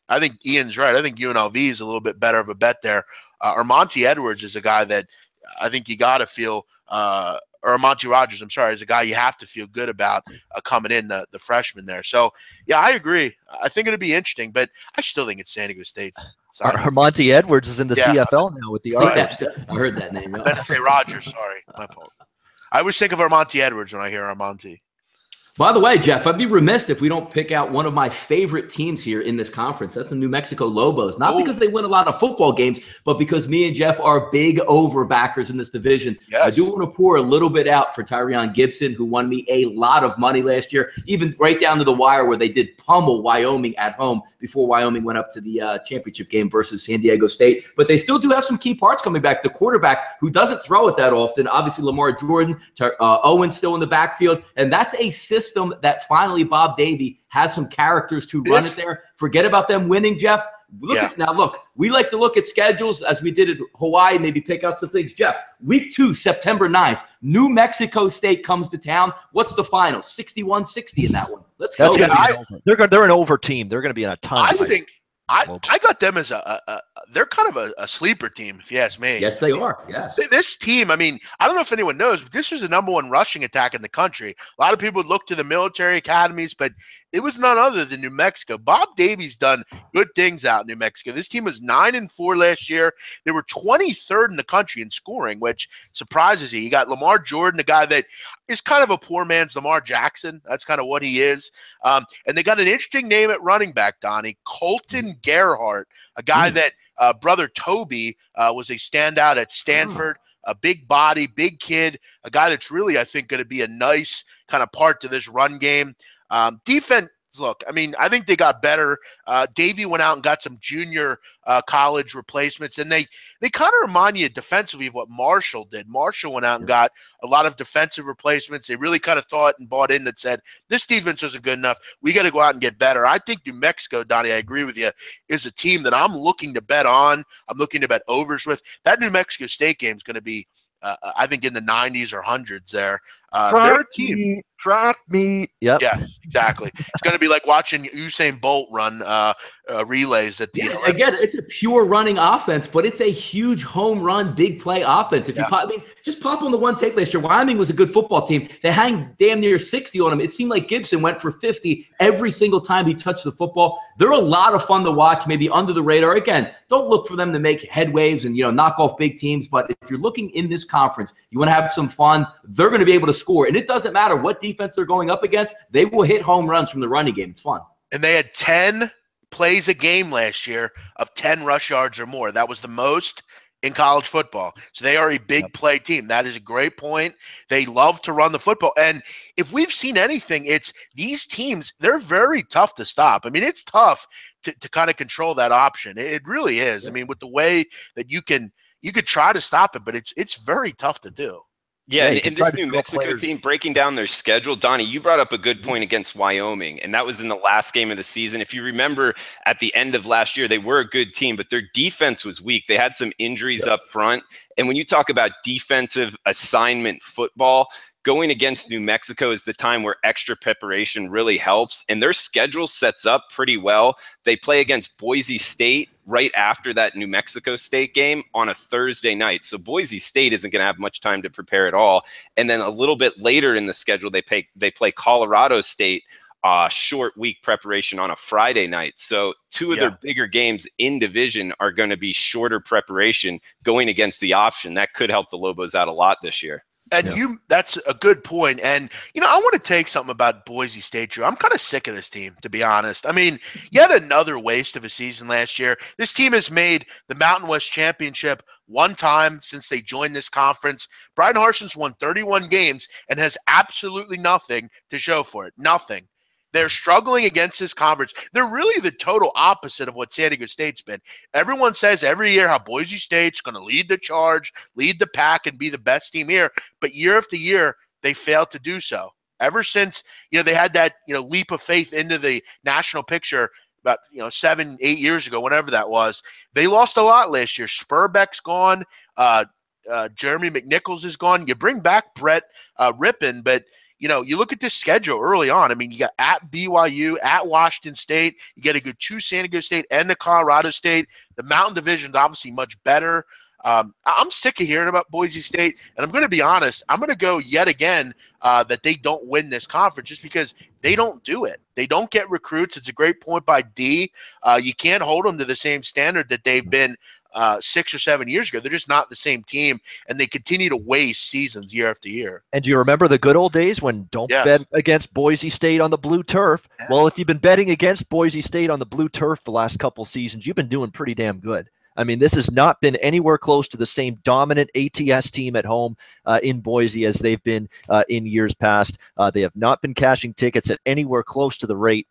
Ian's right. I think UNLV is a little bit better of a bet there. Or Monty Edwards is a guy that I think you got to feel or Monty Rogers, I'm sorry, is a guy you have to feel good about coming in, the freshman there. So, yeah, I agree. I think it'll be interesting, but I still think it's San Diego State's side. Monty Edwards is in the CFL now with the Argos. I heard that name. I meant to say Rogers. Sorry. My fault. I always think of Armonte Edwards when I hear Armonte. By the way, Jeff, I'd be remiss if we don't pick out one of my favorite teams here in this conference. That's the New Mexico Lobos. Not because they win a lot of football games, but because me and Jeff are big overbackers in this division. Yes. I do want to pour a little bit out for Tyrion Gibson, who won me a lot of money last year, even right down to the wire where they did pummel Wyoming at home before Wyoming went up to the championship game versus San Diego State. But they still do have some key parts coming back. The quarterback, who doesn't throw it that often, obviously Lamar Jordan, Owen still in the backfield, and that's a system that finally Bob Davie has some characters to run it there. Forget about them winning, Jeff. Look, we like to look at schedules as we did at Hawaii, maybe pick out some things. Jeff, week 2, September 9th, New Mexico State comes to town. What's the final? 61-60 in that one. Let's go. They're an over team. They're going to be in a ton. I got them as they're kind of a sleeper team, if you ask me. Yes, they are. Yes. This team, I mean, I don't know if anyone knows, but this was the #1 rushing attack in the country. A lot of people would look to the military academies, but it was none other than New Mexico. Bob Davie's done good things out in New Mexico. This team was 9-4 last year. They were 23rd in the country in scoring, which surprises you. You got Lamar Jordan, a guy that is kind of a poor man's Lamar Jackson. That's kind of what he is. And they got an interesting name at running back, Donnie, Colton Gerhardt, a guy that brother Toby was a standout at Stanford, a big body, big kid, a guy that's really, I think, going to be a nice kind of part to this run game. Defense, look, I mean, I think they got better. Davie went out and got some junior college replacements, and they kind of remind you defensively of what Marshall did. Marshall went out and got a lot of defensive replacements. They really kind of thought and bought in that said, this defense isn't good enough. We got to go out and get better. I think New Mexico, Donnie, I agree with you, is a team that I'm looking to bet on. I'm looking to bet overs with. That New Mexico State game is going to be I think in the 90s or hundreds there. They're a team. Track meet. Yep. Yes, exactly. It's going to be like watching Usain Bolt run relays at the. Again, it's a pure running offense, but it's a huge home run, big play offense. If you just pop on the one take last year. Wyoming was a good football team. They hang damn near 60 on him. It seemed like Gibson went for 50 every single time he touched the football. They're a lot of fun to watch, maybe under the radar. Again, don't look for them to make head waves and knock off big teams. But if you're looking in this conference, you want to have some fun. They're going to be able to score, and it doesn't matter what defense they're going up against. They will hit home runs from the running game. It's fun. And they had 10 plays a game last year of 10 rush yards or more. That was the most in college football. So they are a big play team. That is a great point. They love to run the football. And if we've seen anything, it's these teams, they're very tough to stop. I mean, it's tough to kind of control that option. It really is. I mean, with the way that you could try to stop it, but it's very tough to do. Yeah, and this New Mexico team, breaking down their schedule, Donnie, you brought up a good point against Wyoming, and that was in the last game of the season. If you remember, at the end of last year, they were a good team, but their defense was weak. They had some injuries up front, and when you talk about defensive assignment football, going against New Mexico is the time where extra preparation really helps, and their schedule sets up pretty well. They play against Boise State right after that New Mexico State game on a Thursday night. So Boise State isn't going to have much time to prepare at all. And then a little bit later in the schedule, they play Colorado State, short week preparation on a Friday night. So two of their bigger games in division are going to be shorter preparation going against the option. That could help the Lobos out a lot this year. And that's a good point. And, I want to take something about Boise State, Drew. I'm kind of sick of this team, to be honest. I mean, yet another waste of a season last year. This team has made the Mountain West Championship one time since they joined this conference. Brian Harson's won 31 games and has absolutely nothing to show for it. Nothing. They're struggling against this conference. They're really the total opposite of what San Diego State's been. Everyone says every year how Boise State's going to lead the charge, lead the pack, and be the best team here. But year after year, they fail to do so. Ever since, they had that, leap of faith into the national picture about, 7-8 years ago, whenever that was, they lost a lot last year. Spurbeck's gone. Jeremy McNichols is gone. You bring back Brett Rippon, but you look at this schedule early on. I mean, you got at BYU, at Washington State. You get a good 2 San Diego State and the Colorado State. The Mountain Division is obviously much better. I'm sick of hearing about Boise State, and I'm going to be honest. I'm going to go yet again that they don't win this conference just because they don't do it. They don't get recruits. It's a great point by D. You can't hold them to the same standard that they've been 6 or 7 years ago. They're just not the same team, and they continue to waste seasons year after year. And do you remember the good old days when don't bet against Boise State on the blue turf? Yeah. Well, if you've been betting against Boise State on the blue turf the last couple seasons, you've been doing pretty damn good. I mean, this has not been anywhere close to the same dominant ATS team at home in Boise as they've been in years past. They have not been cashing tickets at anywhere close to the rate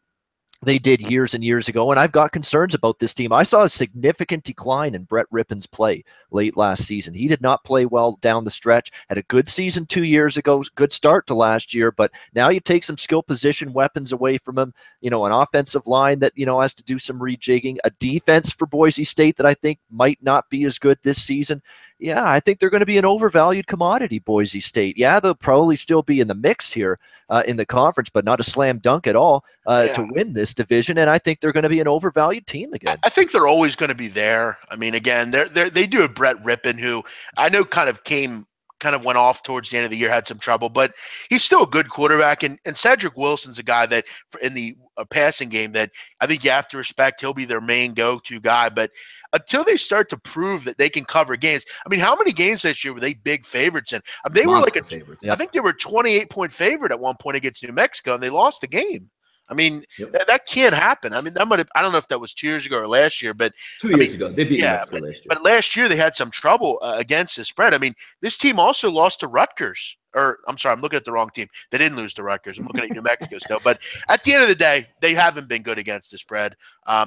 they did years and years ago, and I've got concerns about this team. I saw a significant decline in Brett Rippon's play late last season. He did not play well down the stretch. Had a good season 2 years ago, good start to last year, but now you take some skill position weapons away from him, an offensive line that, has to do some rejigging, a defense for Boise State that I think might not be as good this season. Yeah, I think they're going to be an overvalued commodity, Boise State. Yeah, they'll probably still be in the mix here in the conference, but not a slam dunk at all to win this division. And I think they're going to be an overvalued team again. I think they're always going to be there. I mean, again, they do have Brett Rippon, who I know kind of went off towards the end of the year, had some trouble, but he's still a good quarterback. And Cedric Wilson's a guy that in the passing game that I think you have to respect. He'll be their main go-to guy. But until they start to prove that they can cover games, I mean, how many games this year were they big favorites in? I mean, they were like I think they were 28-point favorite at one point against New Mexico, and they lost the game. I mean, that can't happen. I mean, I don't know if that was 2 years ago or last year, but 2 years ago they beat New Mexico last year. But last year they had some trouble against the spread. I mean, this team also lost to Rutgers. Or I'm sorry, I'm looking at the wrong team. They didn't lose to Rutgers. I'm looking at New Mexico still. But at the end of the day, they haven't been good against the spread.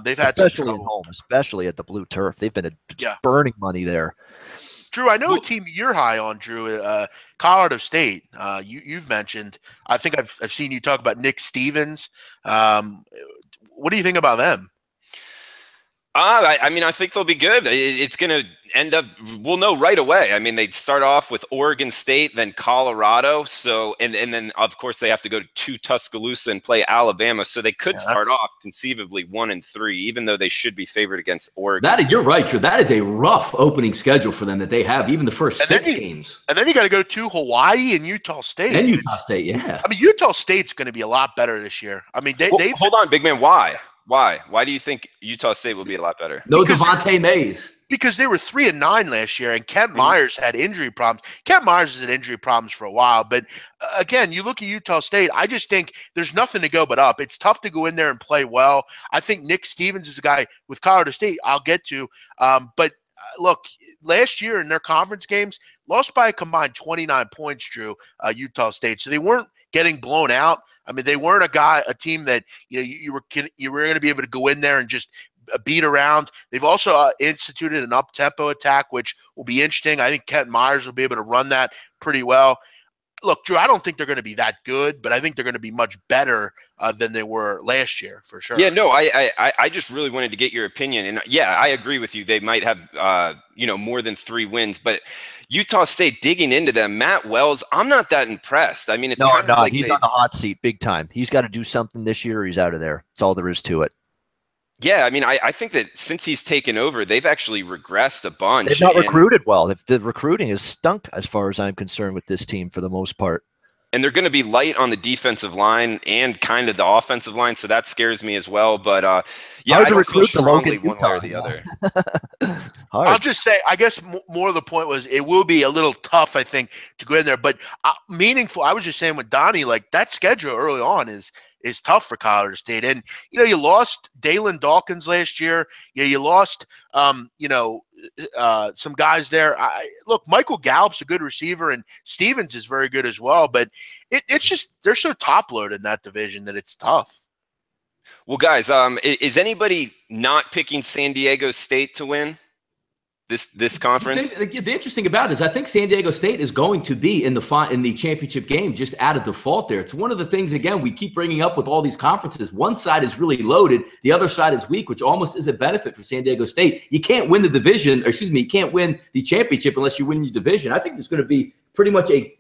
They've had especially some trouble. At home, especially at the blue turf. They've been burning money there. Drew, I know a team you're high on, Drew, Colorado State. You've mentioned. I think I've seen you talk about Nick Stevens. What do you think about them? I mean, I think they'll be good. It's going to end up, we'll know right away. I mean, they start off with Oregon State, then Colorado. So, and then, of course, they have to go to Tuscaloosa and play Alabama. So they could start off conceivably 1-3, even though they should be favored against Oregon. You're right, Drew. That is a rough opening schedule for them that they have, even the first 6 games. And then you got to go to Hawaii and Utah State. And Utah State, yeah. I mean, Utah State's going to be a lot better this year. I mean, hold on, big man. Why? Why do you think Utah State will be a lot better? No Devontae Mays. Because they were 3-9 last year, and Kent Myers had injury problems. Kent Myers has had injury problems for a while, but again, you look at Utah State, I just think there's nothing to go but up. It's tough to go in there and play well. I think Nick Stevens is a guy with Colorado State I'll get to, but look, last year in their conference games, lost by a combined 29 points, Drew, Utah State. So they weren't getting blown out. I mean, they weren't a team that you were going to be able to go in there and just beat around. They've also instituted an up-tempo attack, which will be interesting. I think Kent Myers will be able to run that pretty well. Look, Drew, I don't think they're going to be that good, but I think they're going to be much better than they were last year, for sure. Yeah, no, I just really wanted to get your opinion. And, yeah, I agree with you. They might have, more than 3 wins. But Utah State, digging into them, Matt Wells, I'm not that impressed. I mean, it's kind of like he's on the hot seat big time. He's got to do something this year or he's out of there. That's all there is to it. Yeah, I mean, I think that since he's taken over, they've actually regressed a bunch. They've not recruited well. The recruiting has stunk as far as I'm concerned with this team for the most part. And they're going to be light on the defensive line and kind of the offensive line, so that scares me as well. But, yeah, I don't feel strongly one way or the other. I'll just say, I guess more of the point was it will be a little tough, I think, to go in there. But meaningful, I was just saying with Donnie, like that schedule early on is tough for Colorado State. And, you lost Dalen Dawkins last year. You lost, some guys there. Look, Michael Gallup's a good receiver, and Stevens is very good as well. But it's just they're so top-loaded in that division that it's tough. Well, guys, is anybody not picking San Diego State to win this conference? The interesting about it is I think San Diego State is going to be in the championship game just out of default there. It's one of the things, again, we keep bringing up with all these conferences. One side is really loaded. The other side is weak, which almost is a benefit for San Diego State. You can't win the division, you can't win the championship unless you win your division. I think there's going to be pretty much a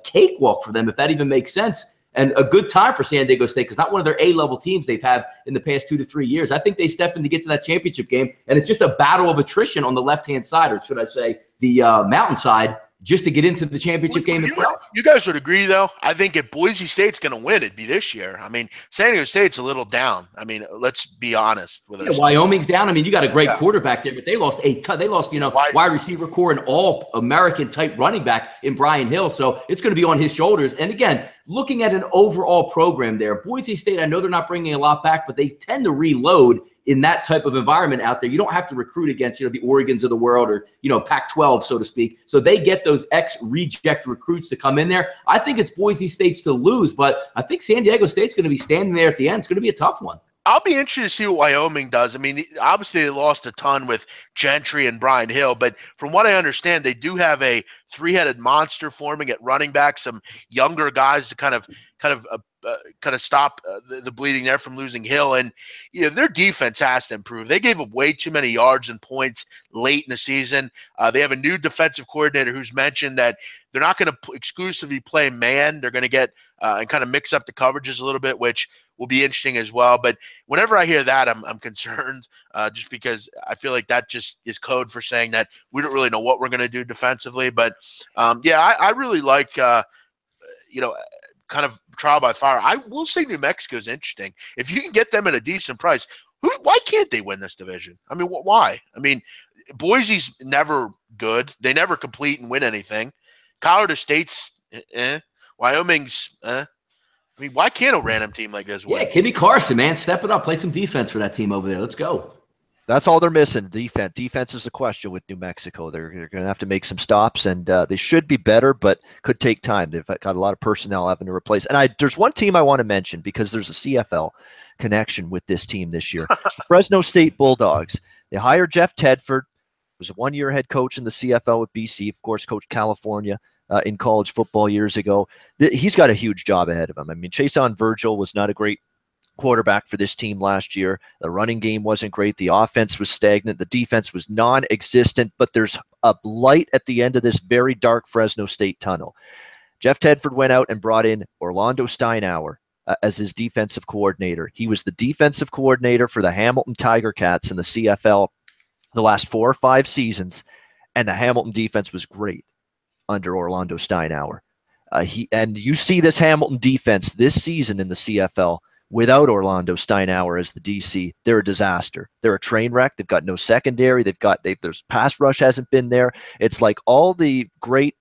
cakewalk for them, if that even makes sense. And a good time for San Diego State because not one of their A-level teams they've had in the past 2 to 3 years. I think they step in to get to that championship game, and it's just a battle of attrition on the left-hand side, or should I say the mountain side, just to get into the championship game itself. You guys would agree, though? I think if Boise State's going to win, it'd be this year. I mean, San Diego State's a little down. I mean, let's be honest with ourselves. Wyoming's down. I mean, you got a great quarterback there, but they lost wide receiver core and all-American type running back in Brian Hill. So it's going to be on his shoulders. And again, looking at an overall program there, Boise State, I know they're not bringing a lot back, but they tend to reload in that type of environment out there. You don't have to recruit against, the Oregons of the world or, Pac-12, so to speak. So they get those ex-reject recruits to come in there. I think it's Boise State's to lose, but I think San Diego State's going to be standing there at the end. It's going to be a tough one. I'll be interested to see what Wyoming does. I mean, obviously they lost a ton with Gentry and Brian Hill, but from what I understand, they do have a 3-headed monster forming at running back, some younger guys to kind of stop the bleeding there from losing Hill. And their defense has to improve. They gave up way too many yards and points late in the season. They have a new defensive coordinator who's mentioned that they're not going to exclusively play man. They're going to get and kind of mix up the coverages a little bit, which will be interesting as well. But whenever I hear that, I'm concerned just because I feel like that just is code for saying that we don't really know what we're going to do defensively. But I really like, kind of trial by fire. I will say New Mexico is interesting. If you can get them at a decent price, why can't they win this division? I mean, why? I mean, Boise's never good. They never complete and win anything. Colorado State's Wyoming's I mean, why can't a random team like this win? Yeah, Kimmy Carson, man. Step it up. Play some defense for that team over there. Let's go. That's all they're missing, defense. Defense is the question with New Mexico. They're going to have to make some stops, and they should be better, but could take time. They've got a lot of personnel having to replace. And there's one team I want to mention because there's a CFL connection with this team this year. Fresno State Bulldogs. They hired Jeff Tedford, who was a one-year head coach in the CFL with BC, of course, coached California in college football years ago. He's got a huge job ahead of him. I mean, Chason Virgil was not a great quarterback for this team last year. The running game wasn't great. The offense was stagnant. The defense was non-existent, but there's a light at the end of this very dark Fresno State tunnel. Jeff Tedford went out and brought in Orlando Steinauer as his defensive coordinator. He was the defensive coordinator for the Hamilton Tiger Cats in the CFL the last 4 or 5 seasons, and the Hamilton defense was great under Orlando Steinauer. And you see this Hamilton defense this season in the CFL without Orlando Steinauer as the DC. They're a disaster. They're a train wreck. They've got no secondary. There's pass rush hasn't been there. It's like all the great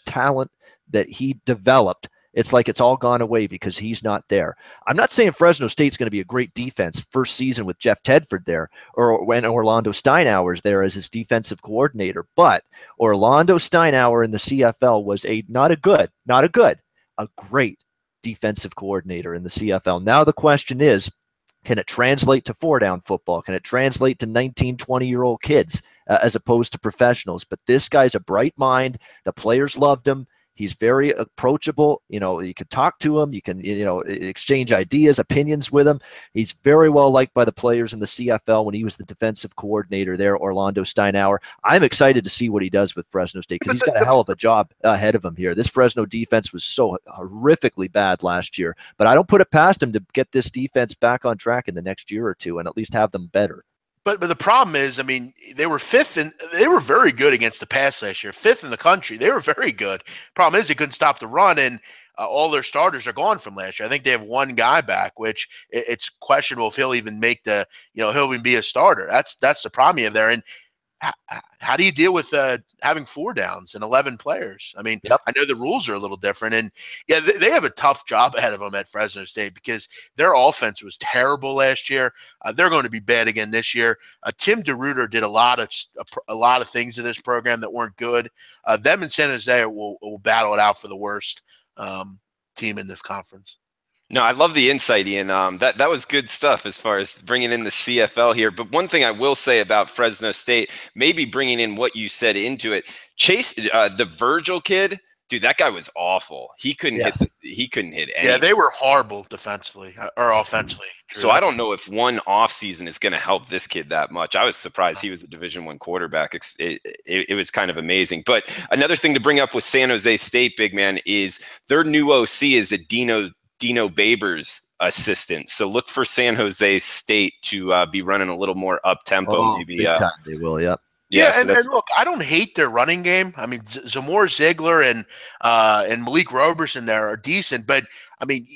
talent that he developed, it's like it's all gone away because he's not there. I'm not saying Fresno State's going to be a great defense first season with Jeff Tedford there or when Orlando Steinauer's there as his defensive coordinator, but Orlando Steinauer in the CFL was a great defensive coordinator in the CFL. Now the question is, can it translate to 4-down football? Can it translate to 19, 20-year-old kids as opposed to professionals? But this guy's a bright mind. The players loved him. He's very approachable. You can talk to him. You can, exchange ideas, opinions with him. He's very well liked by the players in the CFL when he was the defensive coordinator there, Orlando Steinauer. I'm excited to see what he does with Fresno State because he's got a hell of a job ahead of him here. This Fresno defense was so horrifically bad last year, but I don't put it past him to get this defense back on track in the next year or two and at least have them better. But the problem is, they were 5th, and they were very good against the pass last year. 5th in the country. They were very good. Problem is, they couldn't stop the run, and all their starters are gone from last year. I think they have one guy back, which it's questionable if he'll even make he'll even be a starter. That's the problem you have there. And how do you deal with having 4 downs and 11 players? Yep. I know the rules are a little different, and yeah, they have a tough job ahead of them at Fresno State because their offense was terrible last year. They're going to be bad again this year. Tim DeRuyter did a lot of things in this program that weren't good. Them and San Jose will battle it out for the worst team in this conference. No, I love the insight, Ian. That was good stuff as far as bringing in the CFL here. But one thing I will say about Fresno State, maybe bringing in what you said into it, Chase, the Virgil kid, dude, that guy was awful. He couldn't hit anything. Yeah, they were horrible defensively or offensively. So I don't know if one offseason is going to help this kid that much. I was surprised he was a Division I quarterback. It was kind of amazing. But another thing to bring up with San Jose State, big man, is their new OC is a Dino Babers assistant. So look for San Jose State to be running a little more up-tempo. Maybe big time they will, yep. Yeah, and look, I don't hate their running game. Zamora Ziegler and Malik Roberson there are decent, but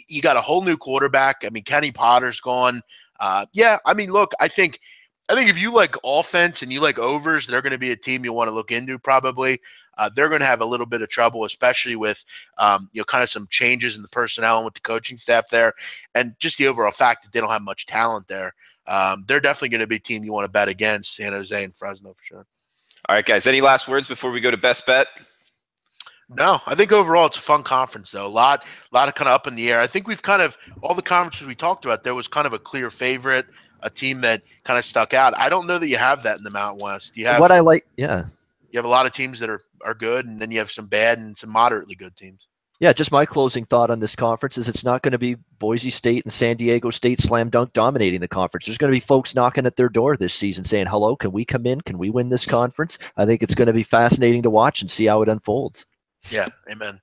you got a whole new quarterback. Kenny Potter's gone. Look, I think if you like offense and you like overs, they're going to be a team you want to look into probably. They're going to have a little bit of trouble, especially with kind of some changes in the personnel and with the coaching staff there, and just the overall fact that they don't have much talent there. They're definitely going to be a team you want to bet against, San Jose and Fresno for sure. All right, guys. Any last words before we go to best bet? No, I think overall it's a fun conference though. A lot of kind of up in the air. I think we've kind of all the conferences we talked about. There was kind of a clear favorite, a team that kind of stuck out. I don't know that you have that in the Mountain West. You have what I like, yeah. You have a lot of teams that are good, and then you have some bad and some moderately good teams. Yeah, just my closing thought on this conference is it's not going to be Boise State and San Diego State slam dunk dominating the conference. There's going to be folks knocking at their door this season saying, hello, can we come in? Can we win this conference? I think it's going to be fascinating to watch and see how it unfolds. Yeah, amen.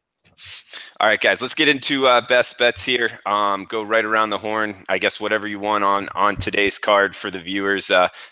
All right, guys, let's get into best bets here. Go right around the horn. I guess whatever you want on today's card for the viewers.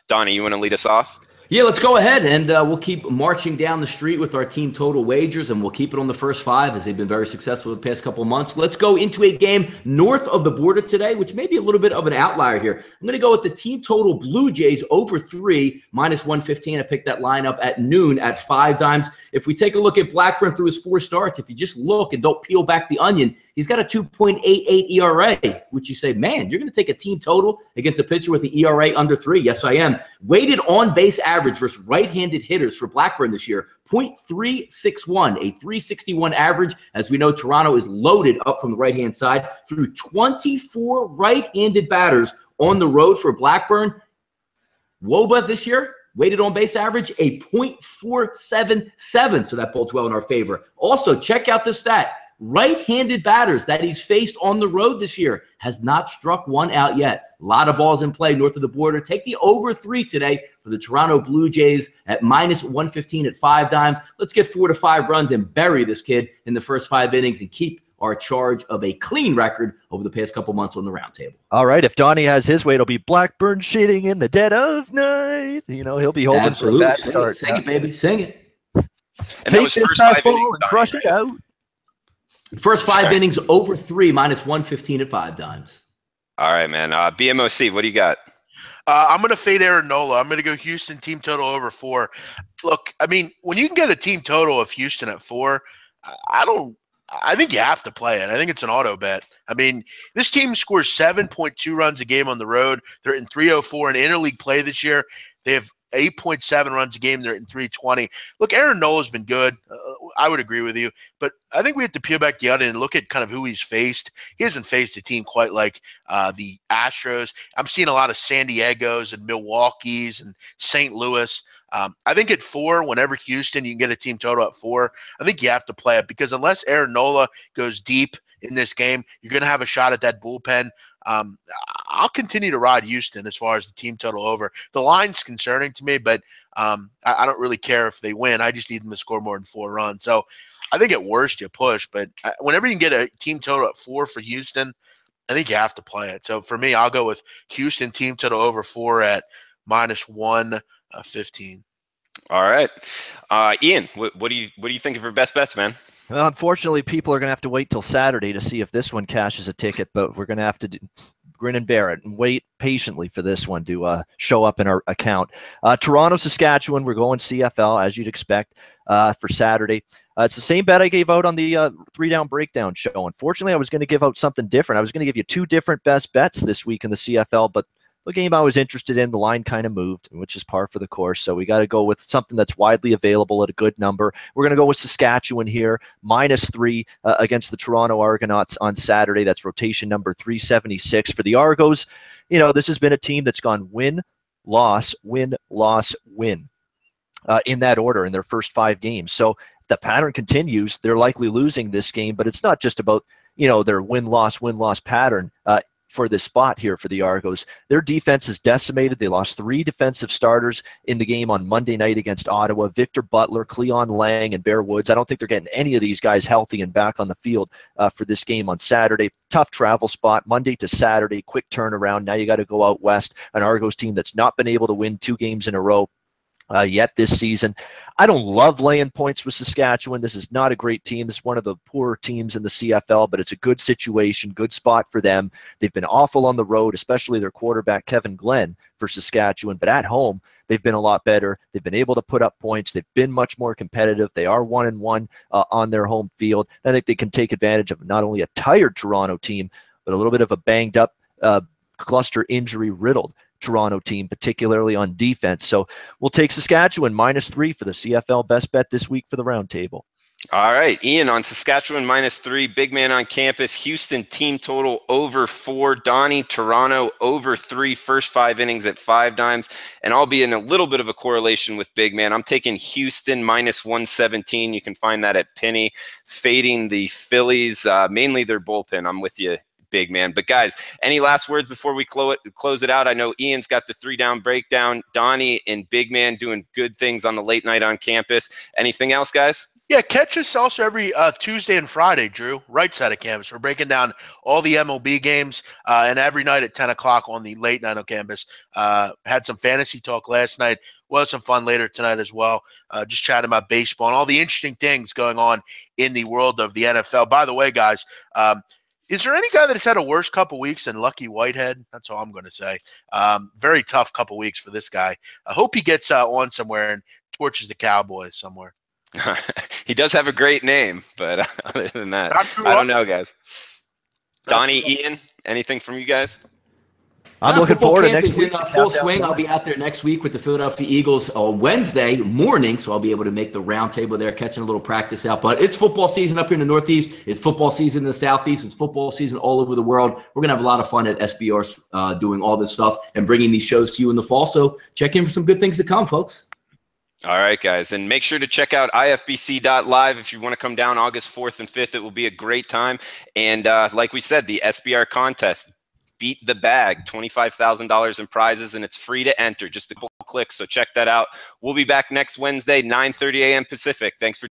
Donnie, you want to lead us off? Yeah, let's go ahead, and we'll keep marching down the street with our team total wagers, and we'll keep it on the first 5 as they've been very successful the past couple of months. Let's go into a game north of the border today, which may be a little bit of an outlier here. I'm going to go with the team total Blue Jays over 3, -115. I picked that lineup at noon at 5 times. If we take a look at Blackburn through his 4 starts, if you just look and don't peel back the onion, he's got a 2.88 ERA, which you say, man, you're going to take a team total against a pitcher with the ERA under 3. Yes, I am. Weighted on base average versus right-handed hitters for Blackburn this year, 0.361, a 361 average. As we know, Toronto is loaded up from the right-hand side through 24 right-handed batters on the road for Blackburn. WOBA this year, weighted on base average, a 0.477, so that bodes well in our favor. Also, check out this stat. right-handed batters that he's faced on the road this year has not struck one out yet. A lot of balls in play north of the border. Take the over 3 today for the Toronto Blue Jays at -115 at 5 dimes. Let's get 4 to 5 runs and bury this kid in the first 5 innings and keep our charge of a clean record over the past couple months on the Roundtable. All right, if Donnie has his way, it'll be Blackburn shitting in the dead of night. He'll be hoping for a bad start. Sing it, baby. Sing it. Take this fastball and crush it out. First 5 innings, over 3, -115 at 5 dimes. All right, man. BMOC, what do you got? I'm going to fade Aaron Nola. I'm going to go Houston team total over 4. Look, I mean, when you can get a team total of Houston at 4, I think you have to play it. I think it's an auto bet. I mean, this team scores 7.2 runs a game on the road. They're in 304 in interleague play this year. They have 8.7 runs a game. They're in 320. Look, Aaron Nola's been good. I would agree with you. But I think we have to peel back the onion and look at kind of who he's faced. He hasn't faced a team quite like the Astros. I'm seeing a lot of San Diego's and Milwaukee's and St. Louis. I think at 4, whenever Houston, you can get a team total at 4. I think you have to play it because unless Aaron Nola goes deep in this game, you're going to have a shot at that bullpen. I'll continue to ride Houston as far as the team total over. The line's concerning to me, but I don't really care if they win. I just need them to score more than 4 runs. So I think at worst you push, but whenever you can get a team total at 4 for Houston, I think you have to play it. So for me, I'll go with Houston team total over 4 at -115. All right, Ian, what do you think of your best bets, man? Well, unfortunately, people are going to have to wait till Saturday to see if this one cashes a ticket, but we're going to have to grin and bear it and wait patiently for this one to show up in our account. Toronto, Saskatchewan, we're going CFL, as you'd expect, for Saturday. It's the same bet I gave out on the 3-down breakdown show. Unfortunately, I was going to give out something different. I was going to give you 2 different best bets this week in the CFL, but the game I was interested in, the line kind of moved, which is par for the course. So we got to go with something that's widely available at a good number. We're going to go with Saskatchewan here, -3 against the Toronto Argonauts on Saturday. That's rotation number 376 for the Argos. This has been a team that's gone win, loss, win, loss, win in that order in their first 5 games. So if the pattern continues, they're likely losing this game, but it's not just about, their win-loss pattern. For this spot here for the Argos. Their defense is decimated. They lost 3 defensive starters in the game on Monday night against Ottawa. Victor Butler, Cleon Lang, and Bear Woods. I don't think they're getting any of these guys healthy and back on the field for this game on Saturday. Tough travel spot, Monday to Saturday, quick turnaround. Now you got to go out west. An Argos team that's not been able to win 2 games in a row yet this season. I don't love laying points with Saskatchewan. This is not a great team. This is one of the poorer teams in the CFL, but it's a good situation, good spot for them. They've been awful on the road, especially their quarterback, Kevin Glenn, for Saskatchewan. But at home, they've been a lot better. They've been able to put up points. They've been much more competitive. They are 1-1 on their home field. I think they can take advantage of not only a tired Toronto team, but a little bit of a banged up, cluster injury riddled Toronto team, particularly on defense. So we'll take Saskatchewan -3 for the CFL best bet this week for the Roundtable. All right, Ian on Saskatchewan -3, big man on campus. Houston team total over 4. Donnie, Toronto over 3, first 5 innings at 5 dimes. And I'll be in a little bit of a correlation with big man. I'm taking Houston -117. You can find that at Penny. Fading the Phillies, mainly their bullpen. I'm with you, big man. But guys, any last words before we close it out? I know Ian's got the 3-down breakdown. Donnie and big man doing good things on the late night on campus. Anything else, guys? Yeah, catch us also every Tuesday and Friday, Drew, right side of campus. We're breaking down all the MLB games and every night at 10 o'clock on the late night on campus. Had some fantasy talk last night. We'll have some fun later tonight as well. Just chatting about baseball and all the interesting things going on in the world of the NFL. By the way, guys, is there any guy that's had a worse couple weeks than Lucky Whitehead? That's all I'm going to say. Very tough couple weeks for this guy. I hope he gets on somewhere and torches the Cowboys somewhere. He does have a great name, but other than that, I don't know, guys. Donnie, Ian, anything from you guys? I'm looking forward to next week. In full swing. I'll be out there next week with the Philadelphia Eagles on Wednesday morning, so I'll be able to make the Roundtable there, catching a little practice out. But it's football season up here in the Northeast. It's football season in the Southeast. It's football season all over the world. We're going to have a lot of fun at SBR doing all this stuff and bringing these shows to you in the fall. So check in for some good things to come, folks. All right, guys. And make sure to check out ifbc.live if you want to come down August 4th and 5th. It will be a great time. And like we said, the SBR contest, beat the bag, $25,000 in prizes, and it's free to enter. Just a couple clicks. So check that out. We'll be back next Wednesday, 9:30 a.m. Pacific. Thanks for